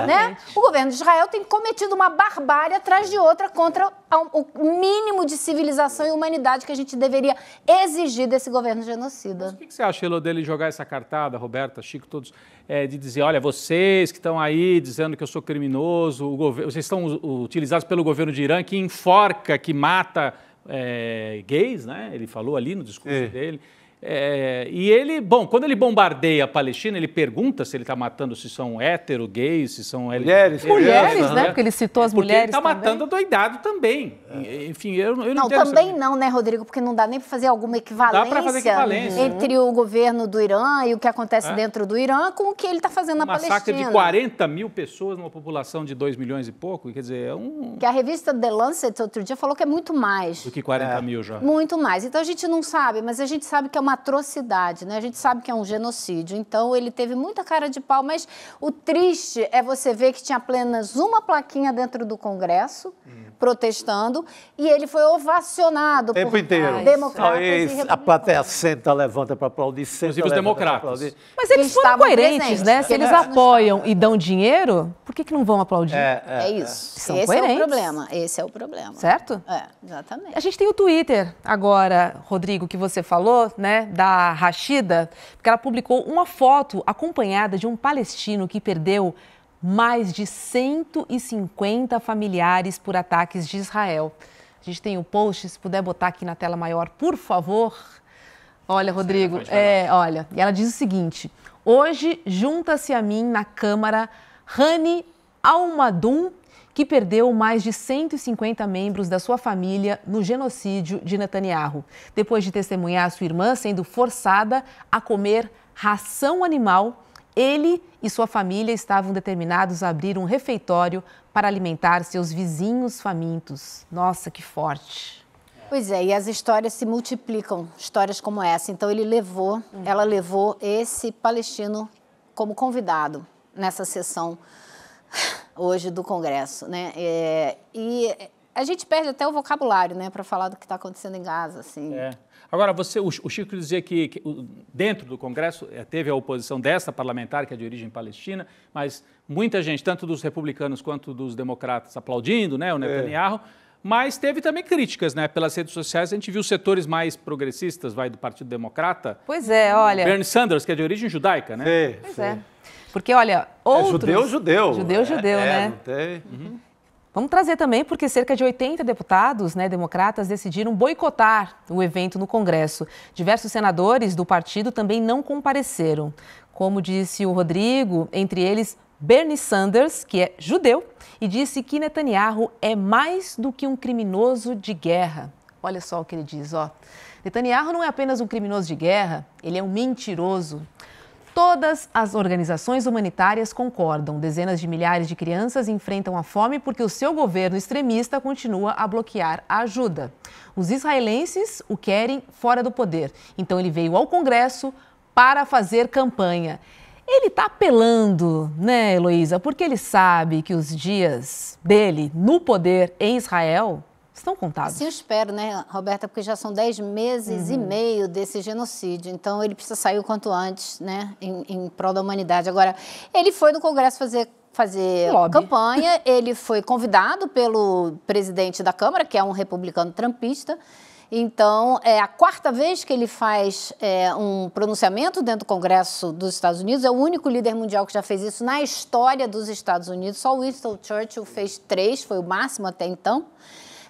né? O governo de Israel tem cometido uma barbárie atrás de outra contra o mínimo de civilização e humanidade que a gente deveria exigir desse governo genocida. Mas o que você acha, Elô, dele jogar essa cartada, Roberta, Chico, todos, de dizer, olha, vocês que estão aí dizendo que eu sou criminoso, vocês estão utilizados pelo governo de Irã que enforca, que mata gays, né? Ele falou ali no discurso dele. E ele, bom, quando ele bombardeia a Palestina, ele pergunta se ele está matando, se são hétero, gays, se são mulheres, né? Porque ele citou as mulheres. Ele está matando doidado também. Enfim, eu não entendo. Também não, né, Rodrigo? Porque não dá nem para fazer alguma equivalência, dá para fazer equivalência entre o governo do Irã e o que acontece dentro do Irã com o que ele está fazendo na Palestina. Massacre de 40 mil pessoas numa população de 2 milhões e pouco, quer dizer, Que a revista The Lancet outro dia falou que é muito mais. Do que 40 mil já. Muito mais. Então a gente não sabe, mas a gente sabe que é uma atrocidade, né? A gente sabe que é um genocídio. Então ele teve muita cara de pau, mas o triste é você ver que tinha apenas uma plaquinha dentro do Congresso protestando e ele foi ovacionado tempo por inteiro. democratas e republicanos. A plateia senta, levanta para aplaudir, inclusive os democratas. Mas eles foram coerentes, né? Se eles apoiam e dão dinheiro, por que não vão aplaudir? É isso. São Esse coerentes. é o problema. Esse é o problema. Certo? Exatamente. A gente tem o Twitter agora, Rodrigo, que você falou, né, da Rashida, porque ela publicou uma foto acompanhada de um palestino que perdeu mais de 150 familiares por ataques de Israel. A gente tem o post, se puder botar aqui na tela maior, por favor. Olha, Rodrigo, olha, e ela diz o seguinte: hoje junta-se a mim na Câmara Hani Almadum, que perdeu mais de 150 membros da sua família no genocídio de Netanyahu, depois de testemunhar sua irmã sendo forçada a comer ração animal. Ele e sua família estavam determinados a abrir um refeitório para alimentar seus vizinhos famintos. Nossa, que forte. Pois é, e as histórias se multiplicam, histórias como essa. Então ela levou esse palestino como convidado nessa sessão hoje do Congresso, né? E a gente perde até o vocabulário, né, para falar do que está acontecendo em Gaza, assim. Agora, o Chico dizia que dentro do Congresso teve a oposição dessa parlamentar, que é de origem palestina, mas muita gente, tanto dos republicanos quanto dos democratas, aplaudindo, né, o Netanyahu, mas teve também críticas, né, pelas redes sociais. A gente viu setores mais progressistas, do Partido Democrata. Pois é, olha... Bernie Sanders, que é de origem judaica, né? Pois é. Porque, olha, outros... Judeu, né? Não tem... Vamos trazer também, porque cerca de 80 deputados, né, democratas, decidiram boicotar o evento no Congresso. Diversos senadores do partido também não compareceram. Como disse o Rodrigo, entre eles Bernie Sanders, que é judeu, e disse que Netanyahu é mais do que um criminoso de guerra. Olha só o que ele diz, ó. Netanyahu não é apenas um criminoso de guerra, ele é um mentiroso. Todas as organizações humanitárias concordam. Dezenas de milhares de crianças enfrentam a fome porque o seu governo extremista continua a bloquear a ajuda. Os israelenses o querem fora do poder. Então ele veio ao Congresso para fazer campanha. Ele está apelando, né, Heloísa? Porque ele sabe que os dias dele no poder em Israel estão contados. Sim, eu espero, né, Roberta, porque já são 10 meses e meio desse genocídio, então ele precisa sair o quanto antes, né, em prol da humanidade. Agora, ele foi no Congresso fazer campanha, ele foi convidado pelo presidente da Câmara, que é um republicano trumpista. Então, é a quarta vez que ele faz um pronunciamento dentro do Congresso dos Estados Unidos. É o único líder mundial que já fez isso na história dos Estados Unidos. Só o Winston Churchill fez 3, foi o máximo até então.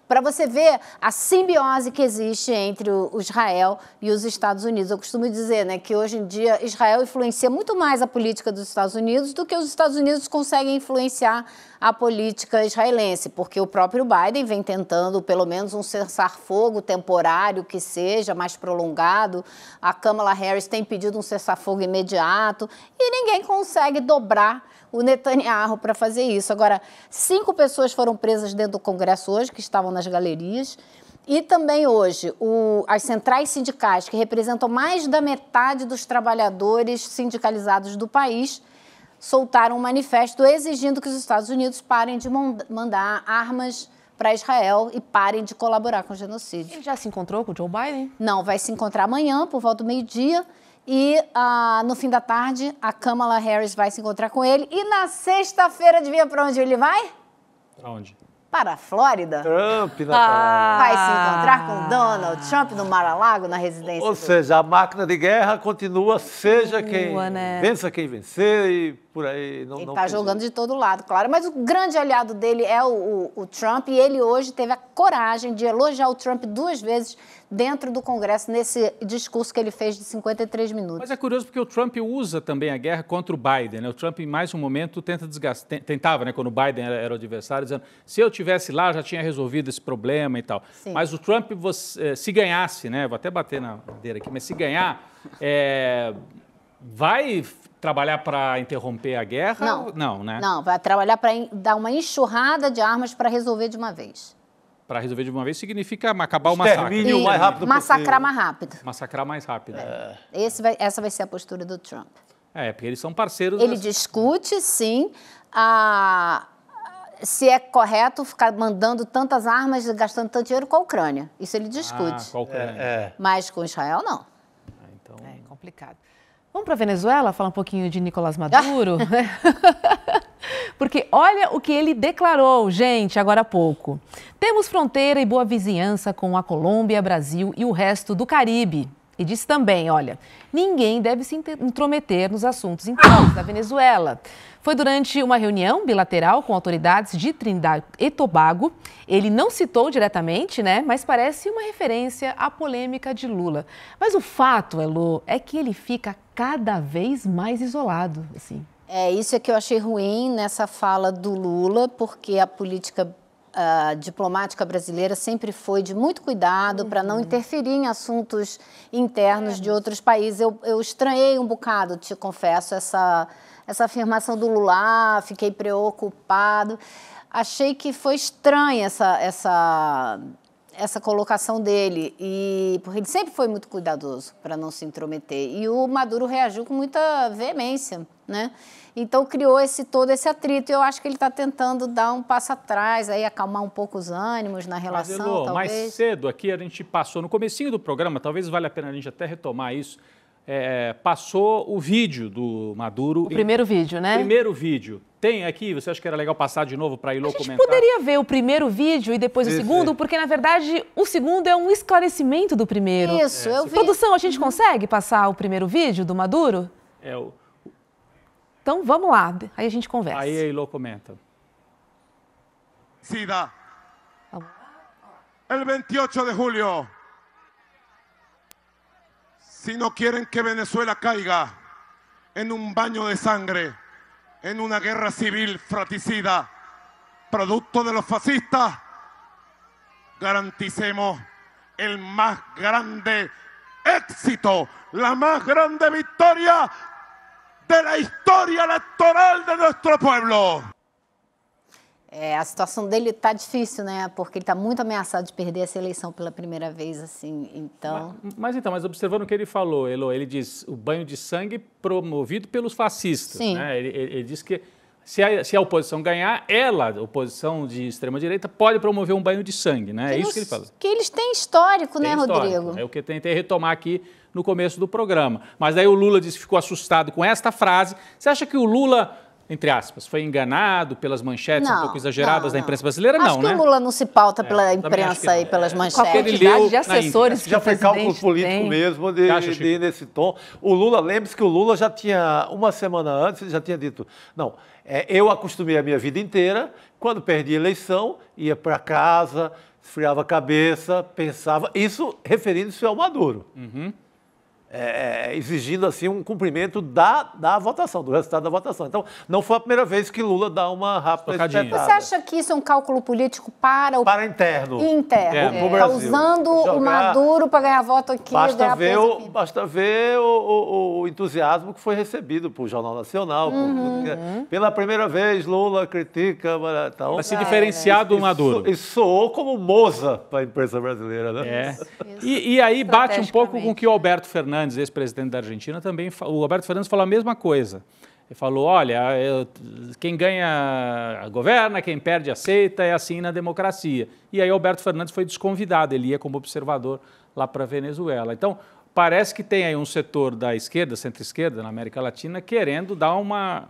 Para você ver a simbiose que existe entre o Israel e os Estados Unidos. Eu costumo dizer, né, que hoje em dia Israel influencia muito mais a política dos Estados Unidos do que os Estados Unidos conseguem influenciar a política israelense, porque o próprio Biden vem tentando pelo menos um cessar-fogo temporário que seja mais prolongado. A Kamala Harris tem pedido um cessar-fogo imediato e ninguém consegue dobrar o Netanyahu para fazer isso. Agora, 5 pessoas foram presas dentro do Congresso hoje, que estavam nas galerias. E também hoje, as centrais sindicais, que representam mais da metade dos trabalhadores sindicalizados do país, soltaram um manifesto exigindo que os Estados Unidos parem de mandar armas para Israel e parem de colaborar com o genocídio. Ele já se encontrou com o Joe Biden? Não, vai se encontrar amanhã, por volta do meio-dia. E no fim da tarde, a Kamala Harris vai se encontrar com ele. E na sexta-feira, adivinha para onde ele vai? Para onde? Para a Flórida. Trump na parada. Vai se encontrar com Donald Trump no Mar-a-Lago, na residência. Ou seja, a máquina de guerra continua, seja quem vença quem vencer e por aí. Ele está jogando de todo lado, claro. Mas o grande aliado dele é o Trump, e ele hoje teve a coragem de elogiar o Trump 2 vezes dentro do Congresso, nesse discurso que ele fez de 53 minutos. Mas é curioso porque o Trump usa também a guerra contra o Biden, né? O Trump, em mais um momento, tentava, né, quando o Biden era o adversário, dizendo, se eu tivesse lá, já tinha resolvido esse problema e tal. Sim. Mas o Trump, se ganhasse, né, vou até bater na madeira aqui, mas se ganhar, vai trabalhar para interromper a guerra? Não, né? Não, vai trabalhar para dar uma enchurrada de armas para resolver de uma vez. Para resolver de uma vez significa acabar o massacre. O mais rápido massacrar mais rápido. Massacrar mais rápido. Essa vai ser a postura do Trump. Porque eles são parceiros. Ele discute, sim, se é correto ficar mandando tantas armas e gastando tanto dinheiro com a Ucrânia. Isso ele discute. Com a Ucrânia. Mas com Israel, não. Então... É complicado. Vamos para a Venezuela falar um pouquinho de Nicolás Maduro? Porque olha o que ele declarou, gente, agora há pouco. Temos fronteira e boa vizinhança com a Colômbia, Brasil e o resto do Caribe. E disse também, olha, ninguém deve se intrometer nos assuntos internos da Venezuela. Foi durante uma reunião bilateral com autoridades de Trindade e Tobago. Ele não citou diretamente, né, mas parece uma referência à polêmica de Lula. Mas o fato, Elo, é que ele fica cada vez mais isolado, assim. Isso é que eu achei ruim nessa fala do Lula, porque a política diplomática brasileira sempre foi de muito cuidado para não interferir em assuntos internos de outros países. Eu estranhei um bocado, te confesso, essa afirmação do Lula, fiquei preocupado. Achei que foi estranha essa colocação dele, porque ele sempre foi muito cuidadoso para não se intrometer. E o Maduro reagiu com muita veemência, né? Então criou todo esse atrito. E eu acho que ele está tentando dar um passo atrás, aí acalmar um pouco os ânimos na relação, mas, Elô, talvez. Mais cedo aqui a gente passou, no comecinho do programa, talvez valha a pena a gente até retomar isso, passou o vídeo do Maduro. O primeiro vídeo, né? Primeiro vídeo. Tem aqui, você acha que era legal passar de novo para a Elô comentar? A gente poderia ver o primeiro vídeo e depois o segundo, porque, na verdade, o segundo é um esclarecimento do primeiro. Isso, eu vi. Produção, a gente consegue passar o primeiro vídeo do Maduro? Então, vamos lá, aí a gente conversa. Aí a Elô comenta. Sida. El 28 de julio. Si no quieren que Venezuela caiga en un baño de sangre, en una guerra civil fratricida, producto de los fascistas, garanticemos el más grande éxito, la más grande victoria de la historia electoral de nuestro pueblo. A situação dele tá difícil, né? Porque ele tá muito ameaçado de perder essa eleição pela primeira vez, assim, então... Mas observando o que ele falou, Elô, ele diz o banho de sangue promovido pelos fascistas. Sim. Né? Ele diz que se a oposição ganhar, a oposição de extrema-direita, pode promover um banho de sangue, né? É isso que ele fala. Que eles têm histórico, Tem né, histórico. Rodrigo? É o que eu tentei retomar aqui no começo do programa. Mas daí o Lula disse que ficou assustado com esta frase. Você acha que o Lula, entre aspas, foi enganado pelas manchetes um pouco exageradas da imprensa brasileira? Acho que o Lula não se pauta pela imprensa e pelas manchetes. Com a quantidade de assessores que já o foi cálculo presidente político tem. mesmo de ir nesse tom. O Lula, lembre-se que o Lula já tinha, uma semana antes, ele já tinha dito, não, eu acostumei a minha vida inteira, quando perdi a eleição, ia para casa, esfriava a cabeça, pensava, isso referindo-se ao Maduro. Exigindo assim um cumprimento da votação, do resultado da votação. Então, não foi a primeira vez que Lula dá uma rápida espetada. Você acha que isso é um cálculo político para interno? Está usando o Maduro para ganhar voto aqui. Basta ver o entusiasmo que foi recebido por Jornal Nacional. Pela primeira vez, Lula critica... Então, para se diferenciar do Maduro. E soou como moza para a imprensa brasileira, né? E aí bate um pouco com o que o Alberto Fernandes, ex-presidente da Argentina, também... O Alberto Fernandes falou a mesma coisa. Ele falou, olha, quem ganha governa, quem perde aceita, é assim na democracia. E aí o Alberto Fernandes foi desconvidado, ele ia como observador lá para a Venezuela. Então, parece que tem aí um setor da esquerda, centro-esquerda, na América Latina, querendo dar uma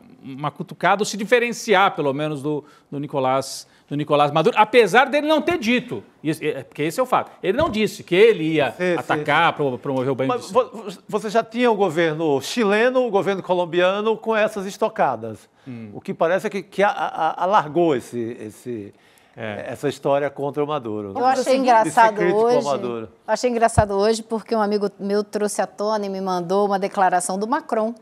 cutucada, ou se diferenciar, pelo menos, do Nicolás Maduro, apesar dele não ter dito, porque esse é o fato, ele não disse que ele ia atacar, promover o banho de sangue. Mas você já tinha o governo chileno, o governo colombiano com essas estocadas. O que parece é que alargou essa história contra o Maduro. Eu achei engraçado hoje porque um amigo meu trouxe à tona e me mandou uma declaração do Macron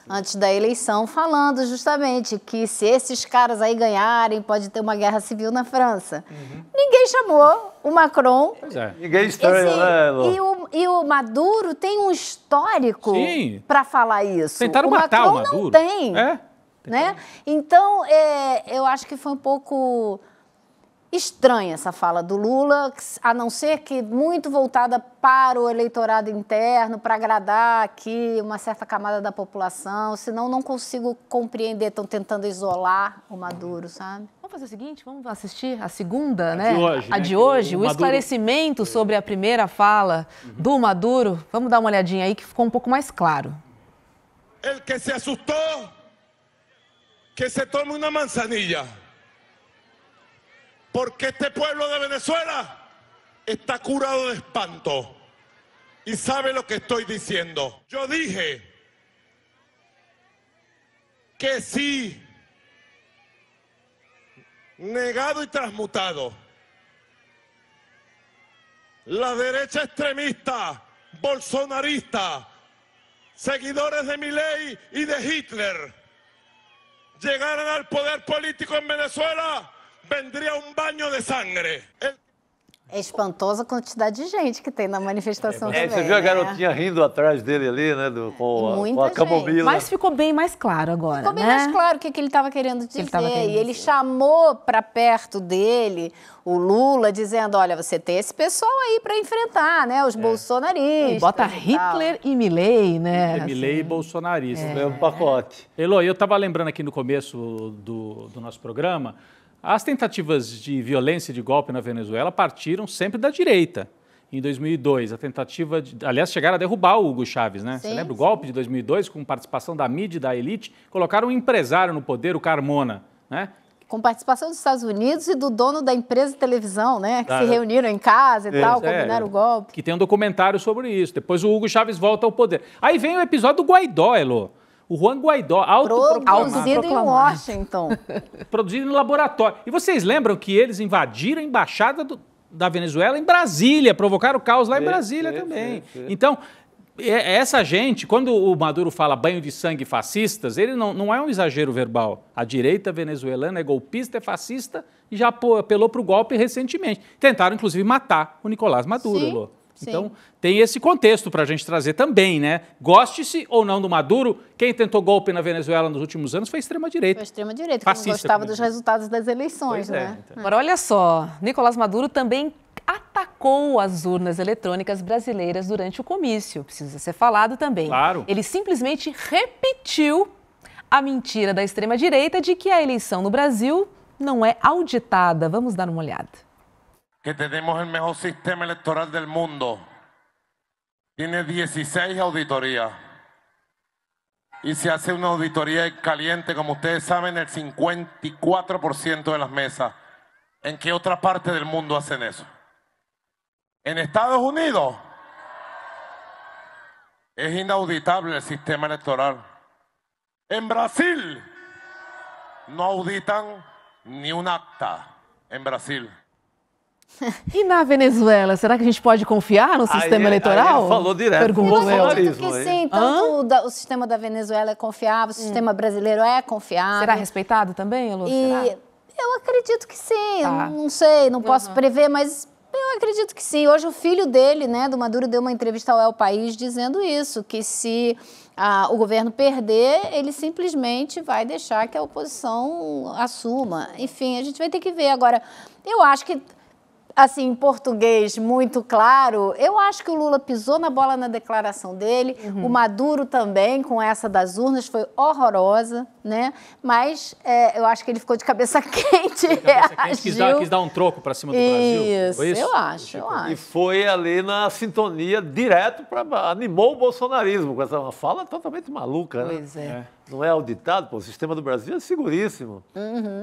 antes da eleição, falando justamente que se esses caras aí ganharem, pode ter uma guerra civil na França. Ninguém chamou o Macron. Pois é. Ninguém estranha, né, Lu? E o Maduro tem um histórico para falar isso. Tentaram matar o Maduro. Não tem. Né? Então, eu acho que foi um pouco estranha essa fala do Lula, a não ser que muito voltada para o eleitorado interno, para agradar aqui uma certa camada da população, senão não consigo compreender, estão tentando isolar o Maduro, sabe? Vamos fazer o seguinte, vamos assistir a segunda, né? A de hoje, o esclarecimento sobre a primeira fala do Maduro. Vamos dar uma olhadinha aí que ficou um pouco mais claro. El que se assustou, que se tome una manzanilla. Porque este pueblo de Venezuela está curado de espanto y sabe lo que estoy diciendo. Yo dije que sí, negado y transmutado, la derecha extremista, bolsonarista, seguidores de Milei y de Hitler, llegaran al poder político en Venezuela, vendria um banho de sangue. É espantosa a quantidade de gente que tem na manifestação também. Você viu a garotinha rindo atrás dele ali, né? Com a camomila. Mas ficou bem mais claro agora, Ficou bem mais claro o que ele estava querendo dizer. E ele chamou para perto dele o Lula, dizendo, olha, você tem esse pessoal aí para enfrentar, né? Os bolsonaristas. E bota Hitler e Milei, né? Milei e bolsonarista. Mesmo pacote. Elô, eu estava lembrando aqui no começo do nosso programa, as tentativas de violência e de golpe na Venezuela partiram sempre da direita. Em 2002, a tentativa aliás, chegaram a derrubar o Hugo Chávez, né? Você lembra o golpe de 2002, com participação da mídia e da elite? Colocaram um empresário no poder, o Carmona, né? Com participação dos Estados Unidos e do dono da empresa de televisão, né? Que se reuniram em casa e tal, combinaram o golpe. Que tem um documentário sobre isso. Depois o Hugo Chávez volta ao poder. Aí vem o episódio do Guaidó, Elô. O Juan Guaidó, produzido em Washington. Produzido no laboratório. E vocês lembram que eles invadiram a embaixada da Venezuela em Brasília, provocaram caos lá em Brasília também. Então, essa gente, quando o Maduro fala banho de sangue fascistas, ele não é um exagero verbal. A direita venezuelana é golpista, é fascista e já apelou para o golpe recentemente. Tentaram, inclusive, matar o Nicolás Maduro, Elô. Então, tem esse contexto para a gente trazer também, né? Goste-se ou não do Maduro, quem tentou golpe na Venezuela nos últimos anos foi a extrema-direita. Foi a extrema-direita, que não gostava dos resultados das eleições, né? Então. Agora, olha só, Nicolás Maduro também atacou as urnas eletrônicas brasileiras durante o comício. Precisa ser falado também. Claro. Ele simplesmente repetiu a mentira da extrema-direita de que a eleição no Brasil não é auditada. Vamos dar uma olhada. Que tenemos el mejor sistema electoral del mundo. Tiene 16 auditorías. Y se hace una auditoría caliente, como ustedes saben, el 54% de las mesas. ¿En qué otra parte del mundo hacen eso? En Estados Unidos es inauditable el sistema electoral. En Brasil no auditan ni un acta. En Brasil. E na Venezuela, será que a gente pode confiar no sistema eleitoral? Ele falou direto. Perguntou eu acredito que sim, tanto o sistema da Venezuela é confiável, o sistema brasileiro é confiável. Será respeitado também, Elô? Eu acredito que sim, não sei, não posso prever, mas eu acredito que sim. Hoje o filho dele, né, do Maduro, deu uma entrevista ao El País dizendo isso, que se o governo perder, ele simplesmente vai deixar que a oposição assuma. Enfim, a gente vai ter que ver. Agora, eu acho que, assim, em português muito claro, eu acho que o Lula pisou na bola na declaração dele, o Maduro também, com essa das urnas, foi horrorosa, né? Mas eu acho que ele ficou de cabeça quente e reagiu. Quis dar um troco para cima do Brasil. Foi isso? Eu acho. E foi ali na sintonia direto, animou o bolsonarismo, com essa fala totalmente maluca, né? Pois é. Não é auditado, pô, o sistema do Brasil é seguríssimo.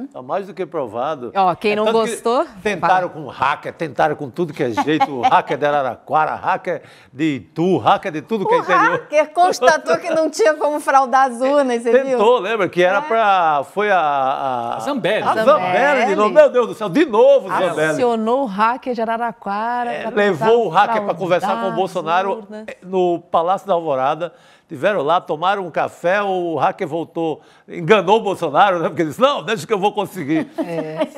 Está mais do que provado. Ó, quem não gostou... Tentaram com hacker, tentaram com tudo que é jeito, hacker de Araraquara, hacker de Itu, hacker de tudo que é interior. O hacker constatou que não tinha como fraudar as urnas, você viu? Tentou, lembra? Que era para... Foi a Zambelli. A Zambelli de novo. Meu Deus do céu, de novo Zambelli. Acionou o hacker de Araraquara. Levou o hacker para conversar com o Bolsonaro no Palácio da Alvorada. Tiveram lá, tomaram um café, o hacker voltou, enganou o Bolsonaro, né? Porque ele disse, não, deixa que eu vou conseguir.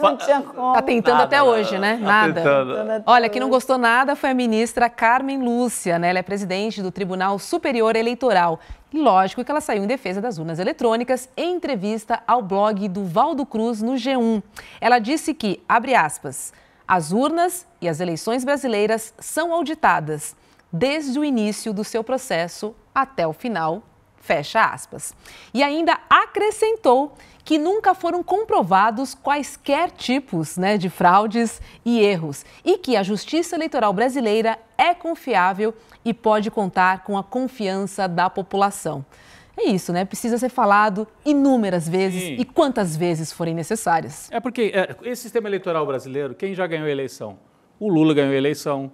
Não tinha como. Tá tentando até hoje, né? Nada. Olha, quem não gostou nada foi a ministra Carmen Lúcia, né? Ela é presidente do Tribunal Superior Eleitoral. E lógico que ela saiu em defesa das urnas eletrônicas em entrevista ao blog do Valdo Cruz no G1. Ela disse que, abre aspas, as urnas e as eleições brasileiras são auditadas desde o início do seu processo até o final, fecha aspas. E ainda acrescentou que nunca foram comprovados quaisquer tipos, né, de fraudes e erros e que a Justiça Eleitoral brasileira é confiável e pode contar com a confiança da população. É isso, né? Precisa ser falado inúmeras vezes e quantas vezes forem necessárias. É porque esse sistema eleitoral brasileiro, quem já ganhou a eleição? O Lula ganhou a eleição.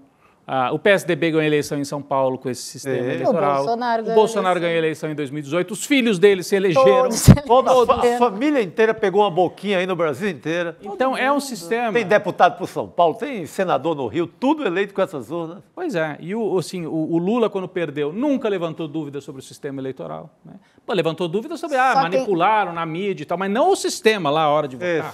O PSDB ganhou a eleição em São Paulo com esse sistema eleitoral. O Bolsonaro ganhou a eleição em 2018. Os filhos dele se elegeram. A família inteira pegou uma boquinha aí no Brasil inteiro. Então é um sistema... Tem deputado por São Paulo, tem senador no Rio, tudo eleito com essas urnas. Pois é. E o Lula, quando perdeu, nunca levantou dúvida sobre o sistema eleitoral. Né? Pô, levantou dúvida sobre, manipularam na mídia e tal, mas não o sistema lá, a hora de votar.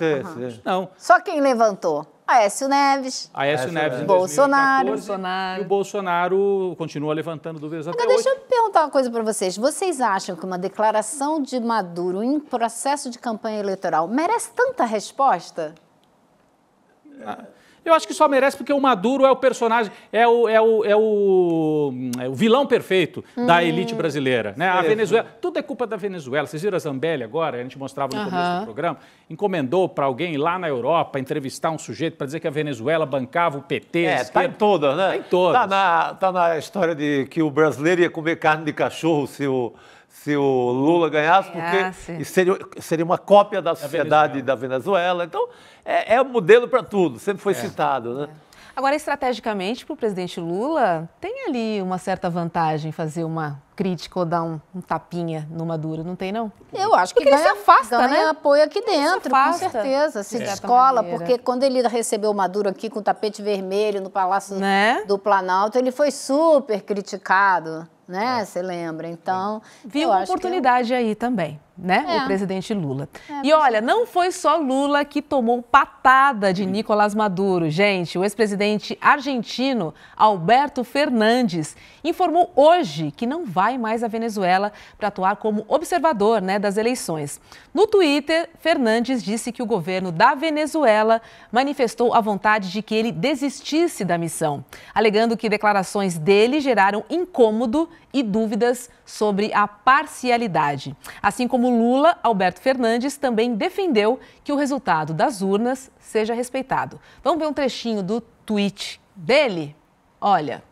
Não. Só quem levantou? Aécio Neves. Aécio Neves em Bolsonaro. 2014, e o Bolsonaro continua levantando dúvidas até Agora, hoje. deixa eu perguntar uma coisa para vocês. Vocês acham que uma declaração de Maduro em processo de campanha eleitoral merece tanta resposta? Eu acho que só merece porque o Maduro é o personagem, é o vilão perfeito da elite brasileira. Né? A Venezuela, tudo é culpa da Venezuela. Vocês viram a Zambelli agora? A gente mostrava no começo do programa. Encomendou para alguém lá na Europa entrevistar um sujeito para dizer que a Venezuela bancava o PT. Tá em todas, né? Tá em todas. Tá na história de que o brasileiro ia comer carne de cachorro se o Lula ganhasse, porque seria uma cópia da sociedade da Venezuela. Então, é um modelo para tudo, sempre foi citado, né? Agora, estrategicamente, para o presidente Lula, tem ali uma certa vantagem fazer uma crítica ou dar um tapinha no Maduro, não tem, não? Eu acho que porque ele se afasta, ganha né? apoio aqui dentro, com afasta, certeza. Se de certa descola, maneira. porque quando ele recebeu o Maduro aqui com o tapete vermelho no Palácio Né? do Planalto, ele foi super criticado, né? Você lembra? Então, Viu eu uma acho que oportunidade aí também, né? É. O presidente Lula. E olha, não foi só Lula que tomou patada de Nicolás Maduro. Gente, o ex-presidente argentino Alberto Fernandes informou hoje que não vai mais à Venezuela para atuar como observador, né, das eleições. No Twitter, Fernandes disse que o governo da Venezuela manifestou a vontade de que ele desistisse da missão, alegando que declarações dele geraram incômodo e dúvidas sobre a parcialidade. Assim como Lula, Alberto Fernandes também defendeu que o resultado das urnas seja respeitado. Vamos ver um trechinho do tweet dele? Olha.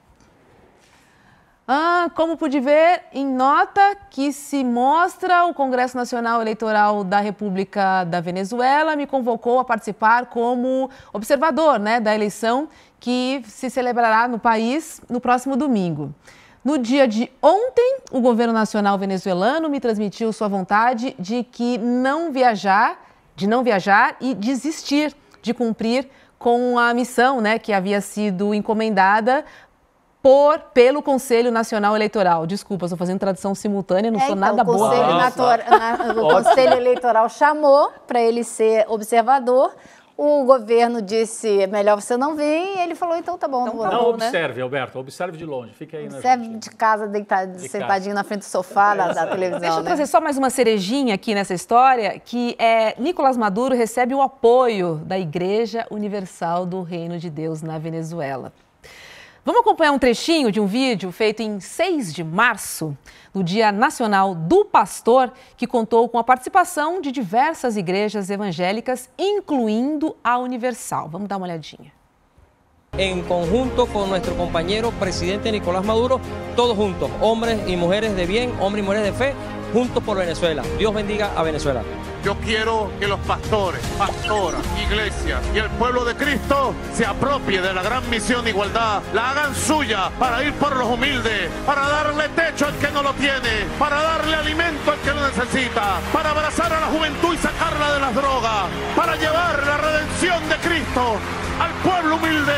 Como pude ver, em nota que se mostra, o Congresso Nacional Eleitoral da República da Venezuela me convocou a participar como observador, né, da eleição que se celebrará no país no próximo domingo. No dia de ontem, o governo nacional venezuelano me transmitiu sua vontade de não viajar e desistir de cumprir com a missão, né, que havia sido encomendada pelo Conselho Nacional Eleitoral. Desculpa, estou fazendo tradução simultânea, não sou nada boa. O Conselho Eleitoral chamou para ele ser observador. O governo disse, é melhor você não vir, e ele falou, então tá bom, não vou. Não observe, Alberto, observe de longe, fica aí na Observe de casa, deitado, sentadinho na frente do sofá da televisão. Deixa eu trazer só mais uma cerejinha aqui nessa história, que Nicolás Maduro recebe o apoio da Igreja Universal do Reino de Deus na Venezuela. Vamos acompanhar um trechinho de um vídeo feito em 6 de março, no Dia Nacional do Pastor, que contou com a participação de diversas igrejas evangélicas, incluindo a Universal. Vamos dar uma olhadinha. En conjunto con nuestro compañero presidente Nicolás Maduro, todos juntos, hombres y mujeres de bien, hombres y mujeres de fe, juntos por Venezuela. Dios bendiga a Venezuela. Yo quiero que los pastores, pastoras, iglesias y el pueblo de Cristo se apropie de la gran misión de igualdad, la hagan suya para ir por los humildes, para darle techo al que no lo tiene, para darle alimento al que lo necesita, para abrazar a la juventud y sacarla de las drogas, para llevar la redención de Cristo al pueblo humilde.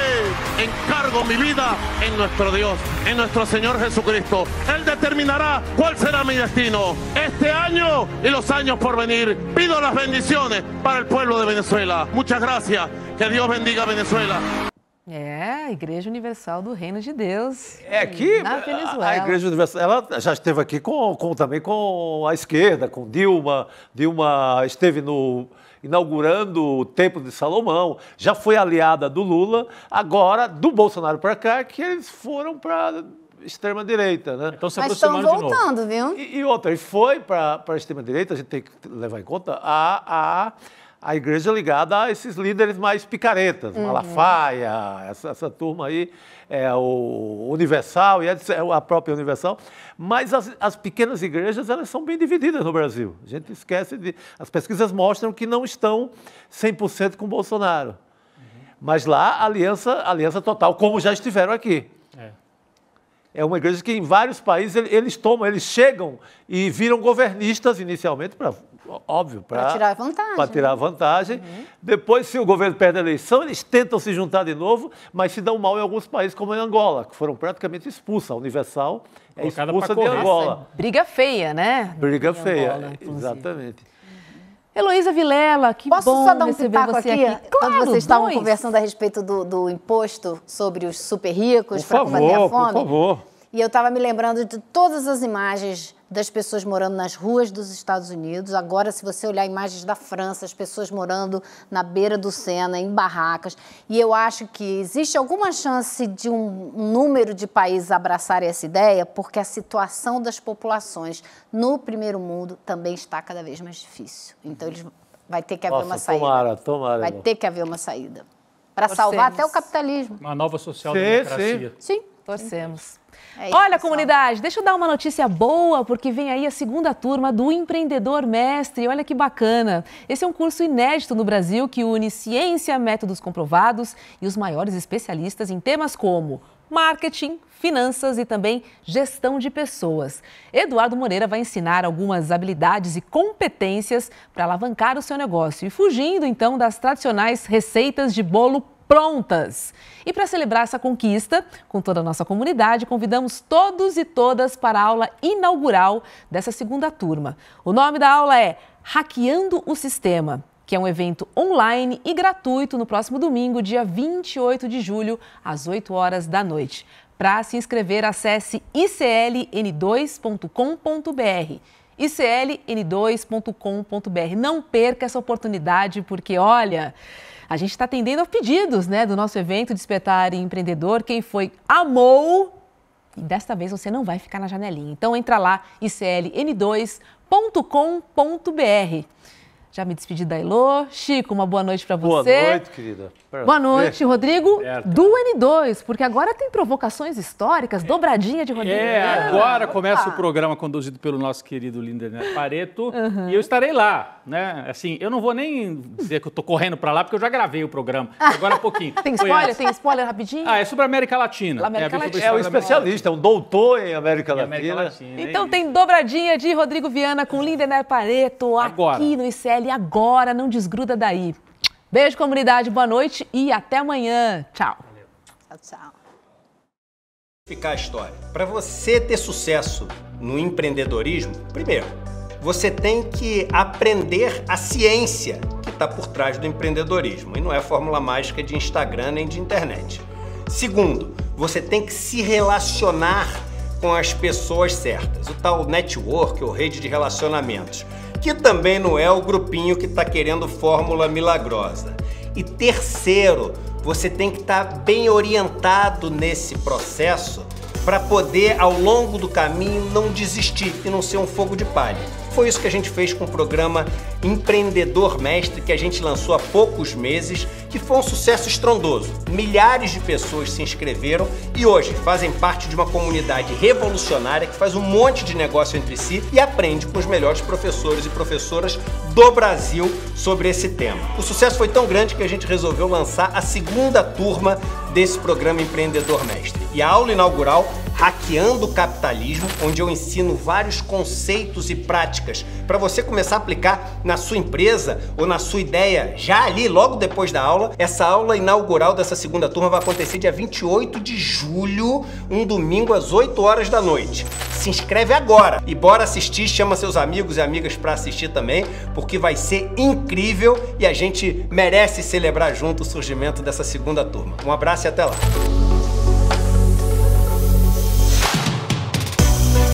Encargo mi vida en nuestro Dios, en nuestro Señor Jesucristo. Él determinará cuál será mi destino este año y los años por venir. Pido las bendiciones para el pueblo de Venezuela. Muchas gracias. Que Dios bendiga a Venezuela. A Igreja Universal do Reino de Deus. Aqui, na Venezuela. A Igreja Universal, ela já esteve aqui também com a esquerda, com Dilma. Dilma esteve inaugurando o Templo de Salomão, já foi aliada do Lula, agora do Bolsonaro para cá, que eles foram para extrema-direita, né? Então se Mas aproximando estão de novo. voltando, viu? E outra, e foi para a extrema-direita, a gente tem que levar em conta a igreja ligada a esses líderes mais picaretas, Malafaia, essa turma aí, o Universal, e a própria Universal. Mas as pequenas igrejas, elas são bem divididas no Brasil. A gente esquece as pesquisas mostram que não estão 100% com Bolsonaro. Mas lá, aliança total, como já estiveram aqui. É uma igreja que em vários países eles chegam e viram governistas inicialmente, para tirar vantagem. Para tirar vantagem. Depois, se o governo perde a eleição, eles tentam se juntar de novo, mas se dão mal em alguns países, como em Angola, que foram praticamente expulsos. A Universal é expulsa de Angola. Briga feia, né? Briga feia, Angola, exatamente. Heloísa Vilela, que Posso bom só dar um receber pitaco você aqui? aqui. Quando Claro, vocês estavam dois. conversando a respeito do imposto sobre os super ricos para combater a fome. Por favor. E eu estava me lembrando de todas as imagens das pessoas morando nas ruas dos Estados Unidos. Agora, se você olhar imagens da França, as pessoas morando na beira do Sena, em barracas. E eu acho que existe alguma chance de um número de países abraçarem essa ideia, porque a situação das populações no primeiro mundo também está cada vez mais difícil. Então, vai ter que haver uma saída. Tomara. Vai ter que haver uma saída. Para salvar até o capitalismo. Uma nova social-democracia. Sim. Torcemos. Isso, Olha, pessoal. comunidade, deixa eu dar uma notícia boa, porque vem aí a segunda turma do Empreendedor Mestre. Olha que bacana. Esse é um curso inédito no Brasil que une ciência, métodos comprovados e os maiores especialistas em temas como marketing, finanças e também gestão de pessoas. Eduardo Moreira vai ensinar algumas habilidades e competências para alavancar o seu negócio e fugindo então das tradicionais receitas de bolo prontas. E para celebrar essa conquista, com toda a nossa comunidade, convidamos todos e todas para a aula inaugural dessa segunda turma. O nome da aula é Hackeando o Sistema, que é um evento online e gratuito no próximo domingo, dia 28 de julho, às 8 horas da noite. Para se inscrever, acesse icln2.com.br. icln2.com.br. Não perca essa oportunidade, porque, olha, a gente está atendendo a pedidos, né, do nosso evento Despertar Empreendedor. Quem foi, amou. E desta vez você não vai ficar na janelinha. Então, entra lá, icln2.com.br. Já me despedi da Elô. Chico, uma boa noite para você. Boa noite, querida. Boa noite, Rodrigo, do N2, porque agora tem provocações históricas, dobradinha de Rodrigo. Agora começa o programa conduzido pelo nosso querido Lindenberg Pareto, e eu estarei lá, né? Assim, eu não vou nem dizer que eu tô correndo para lá, porque eu já gravei o programa, agora há pouquinho. Tem spoiler? Tem spoiler rapidinho? É sobre a América Latina. É o especialista, é um doutor em América Latina. Então tem dobradinha de Rodrigo Viana com Lindenberg Pareto aqui no ICL agora, não desgruda daí. Beijo, comunidade, boa noite e até amanhã. Tchau. Tchau, tchau. Ficar a história. Para você ter sucesso no empreendedorismo, primeiro, você tem que aprender a ciência que está por trás do empreendedorismo. E não é fórmula mágica de Instagram nem de internet. Segundo, você tem que se relacionar com as pessoas certas. O tal network ou rede de relacionamentos, que também não é o grupinho que está querendo fórmula milagrosa. E terceiro, você tem que estar bem orientado nesse processo para poder, ao longo do caminho, não desistir e não ser um fogo de palha. Foi isso que a gente fez com o programa Empreendedor Mestre, que a gente lançou há poucos meses, que foi um sucesso estrondoso. Milhares de pessoas se inscreveram e hoje fazem parte de uma comunidade revolucionária que faz um monte de negócio entre si e aprende com os melhores professores e professoras do Brasil sobre esse tema. O sucesso foi tão grande que a gente resolveu lançar a segunda turma desse programa Empreendedor Mestre. E a aula inaugural, Hackeando o Capitalismo, onde eu ensino vários conceitos e práticas para você começar a aplicar na sua empresa ou na sua ideia já ali, logo depois da aula. Essa aula inaugural dessa segunda turma vai acontecer dia 28 de julho, um domingo às 8 horas da noite. Se inscreve agora e bora assistir, chama seus amigos e amigas para assistir também, porque vai ser incrível e a gente merece celebrar junto o surgimento dessa segunda turma. Um abraço e até lá!